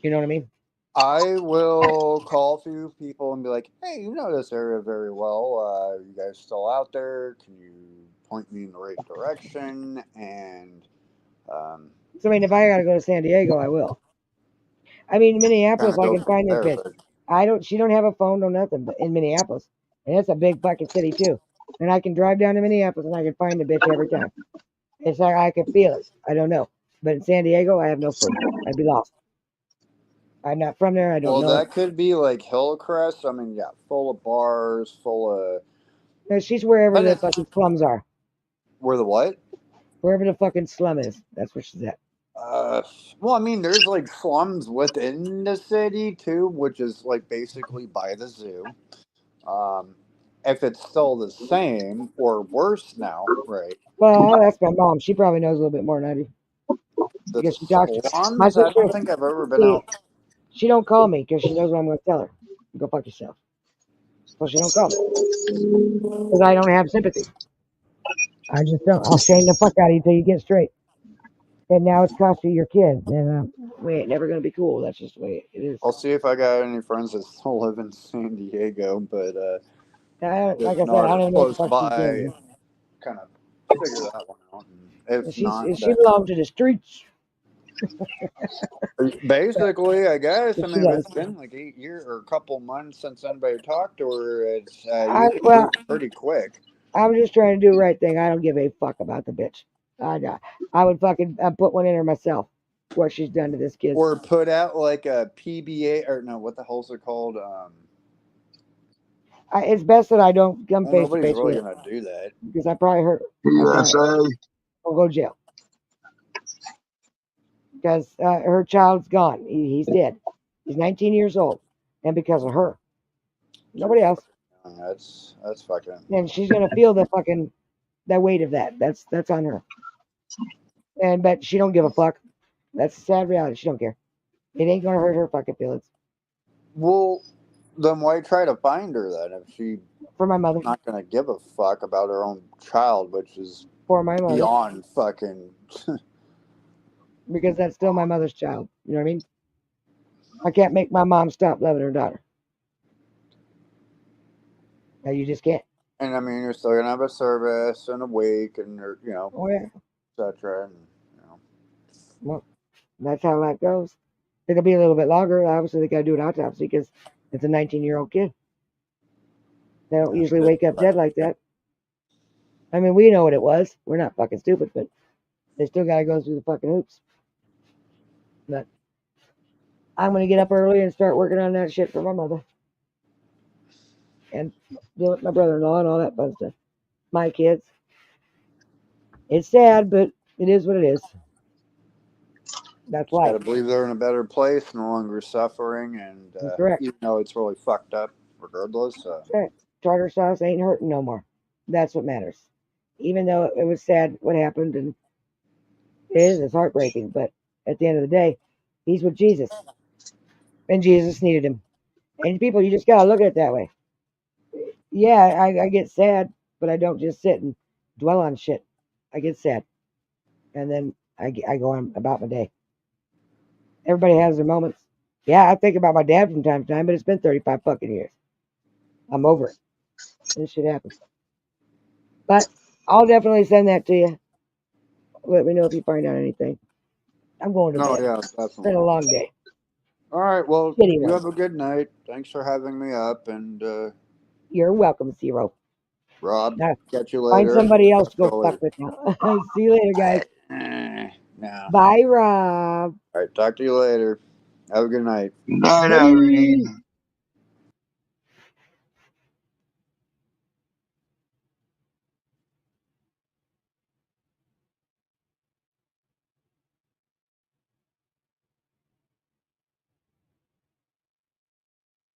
You know what I mean?
I will call a few people and be like, hey, you know this area very well. Are you guys still out there? Can you point me in the right direction? And
So I mean, if I gotta go to San Diego, I will. I mean,
kind
Minneapolis,
of
I
go
can
from
find that
there.
bitch.
But
She don't have a phone, no nothing, but in Minneapolis, and it's a big fucking city too. And I can drive down to Minneapolis and I can find the bitch every time. It's like I can feel it. I don't know, but in San Diego, I have no clue. I'd be lost. I'm not from there. I don't
well,
know it.
that could be like Hillcrest. I mean, yeah, full of bars, full of.
No, she's wherever
But
the
it's
fucking slums are.
where the what?
Wherever the fucking slum is, that's where she's at.
Uh, well, I mean, there's like slums within the city too, which is like basically by the zoo. If it's still the same or worse now, right?
Well, that's my mom. She probably knows a little bit more than I do
The
because she talks to my
swans? I
sister.
don't think I've ever been
See,
out.
she don't call me because she knows what I'm going to tell her. Go fuck yourself. So she don't call me because I don't have sympathy. I just don't. I'll shame the fuck out of you till you get straight. And now it's cost you your kid, and we ain't never gonna be cool. That's just the way it is.
I'll see if I got any friends that still live in San Diego, but
Like
if
I said, I
not, or
don't even know what the
close
fuck she's
by,
doing.
kind of figure that one out. And if not,
She
then
belongs to the streets.
basically, I guess. I
She
mean, if
does.
it's been like 8 years or a couple months since anybody talked to her, it's you can
Well,
move pretty quick.
I'm just trying to do the right thing. I don't give a fuck about the bitch. I would fucking put one in her myself. What she's done to this kid.
Or put out like a PBA or no, what the hell's it called?
It's best that I don't come
Well,
face to
nobody's
face
really
with her
gonna do that.
because I probably hurt.
PSA.
I'll go to jail because her child's gone. He's dead. He's 19 years old, and because of her, nobody else.
That's fucking.
And she's gonna feel that weight of that. That's on her. And but she don't give a fuck. That's the sad reality. She don't care. It ain't gonna hurt her fucking feelings.
Well, then why try to find her then if she's
For my mother.
not gonna give a fuck about her own child, which is
For my mother.
beyond fucking.
Because that's still my mother's child. You know what I mean? I can't make my mom stop loving her daughter. No, you just can't.
And I mean, you're still gonna have a service and a wake, and
Oh yeah.
etc. And
Well, that's how that goes. It'll be a little bit longer. Obviously, they gotta do an autopsy because it's a 19-year-old kid. They don't usually wake up dead like that. I mean, we know what it was. We're not fucking stupid, but they still gotta go through the fucking hoops. But I'm gonna get up early and start working on that shit for my mother. And deal with my brother-in-law and all that fun stuff. My kids. It's sad, but it is what it is. That's
just gotta
life.
believe they're in a better place, no longer suffering, and
Correct.
even though it's really fucked up, regardless.
Tartar sauce ain't hurting no more. That's what matters. Even though it was sad what happened, and it's heartbreaking, but at the end of the day, he's with Jesus. And Jesus needed him. And people, you just gotta look at it that way. Yeah, I get sad, but I don't just sit and dwell on shit. I get sad. And then I go on about my day. Everybody has their moments. Yeah, I think about my dad from time to time, but it's been 35 fucking years. I'm over it. This shit happens. But I'll definitely send that to you. Let me know if you find out anything. I'm going to
No,
bed.
yeah,
It's been a
definitely.
long day.
All right, well,
Kitty
you
one.
have a good night. Thanks for having me up, and
You're welcome, Zero.
Rob,
Now,
catch you
find
later.
somebody else to go
Really.
fuck with now. See you later, guys.
No.
Bye, Rob.
All right, talk to you later. Have a good night.
Night,
Bye.
Irene.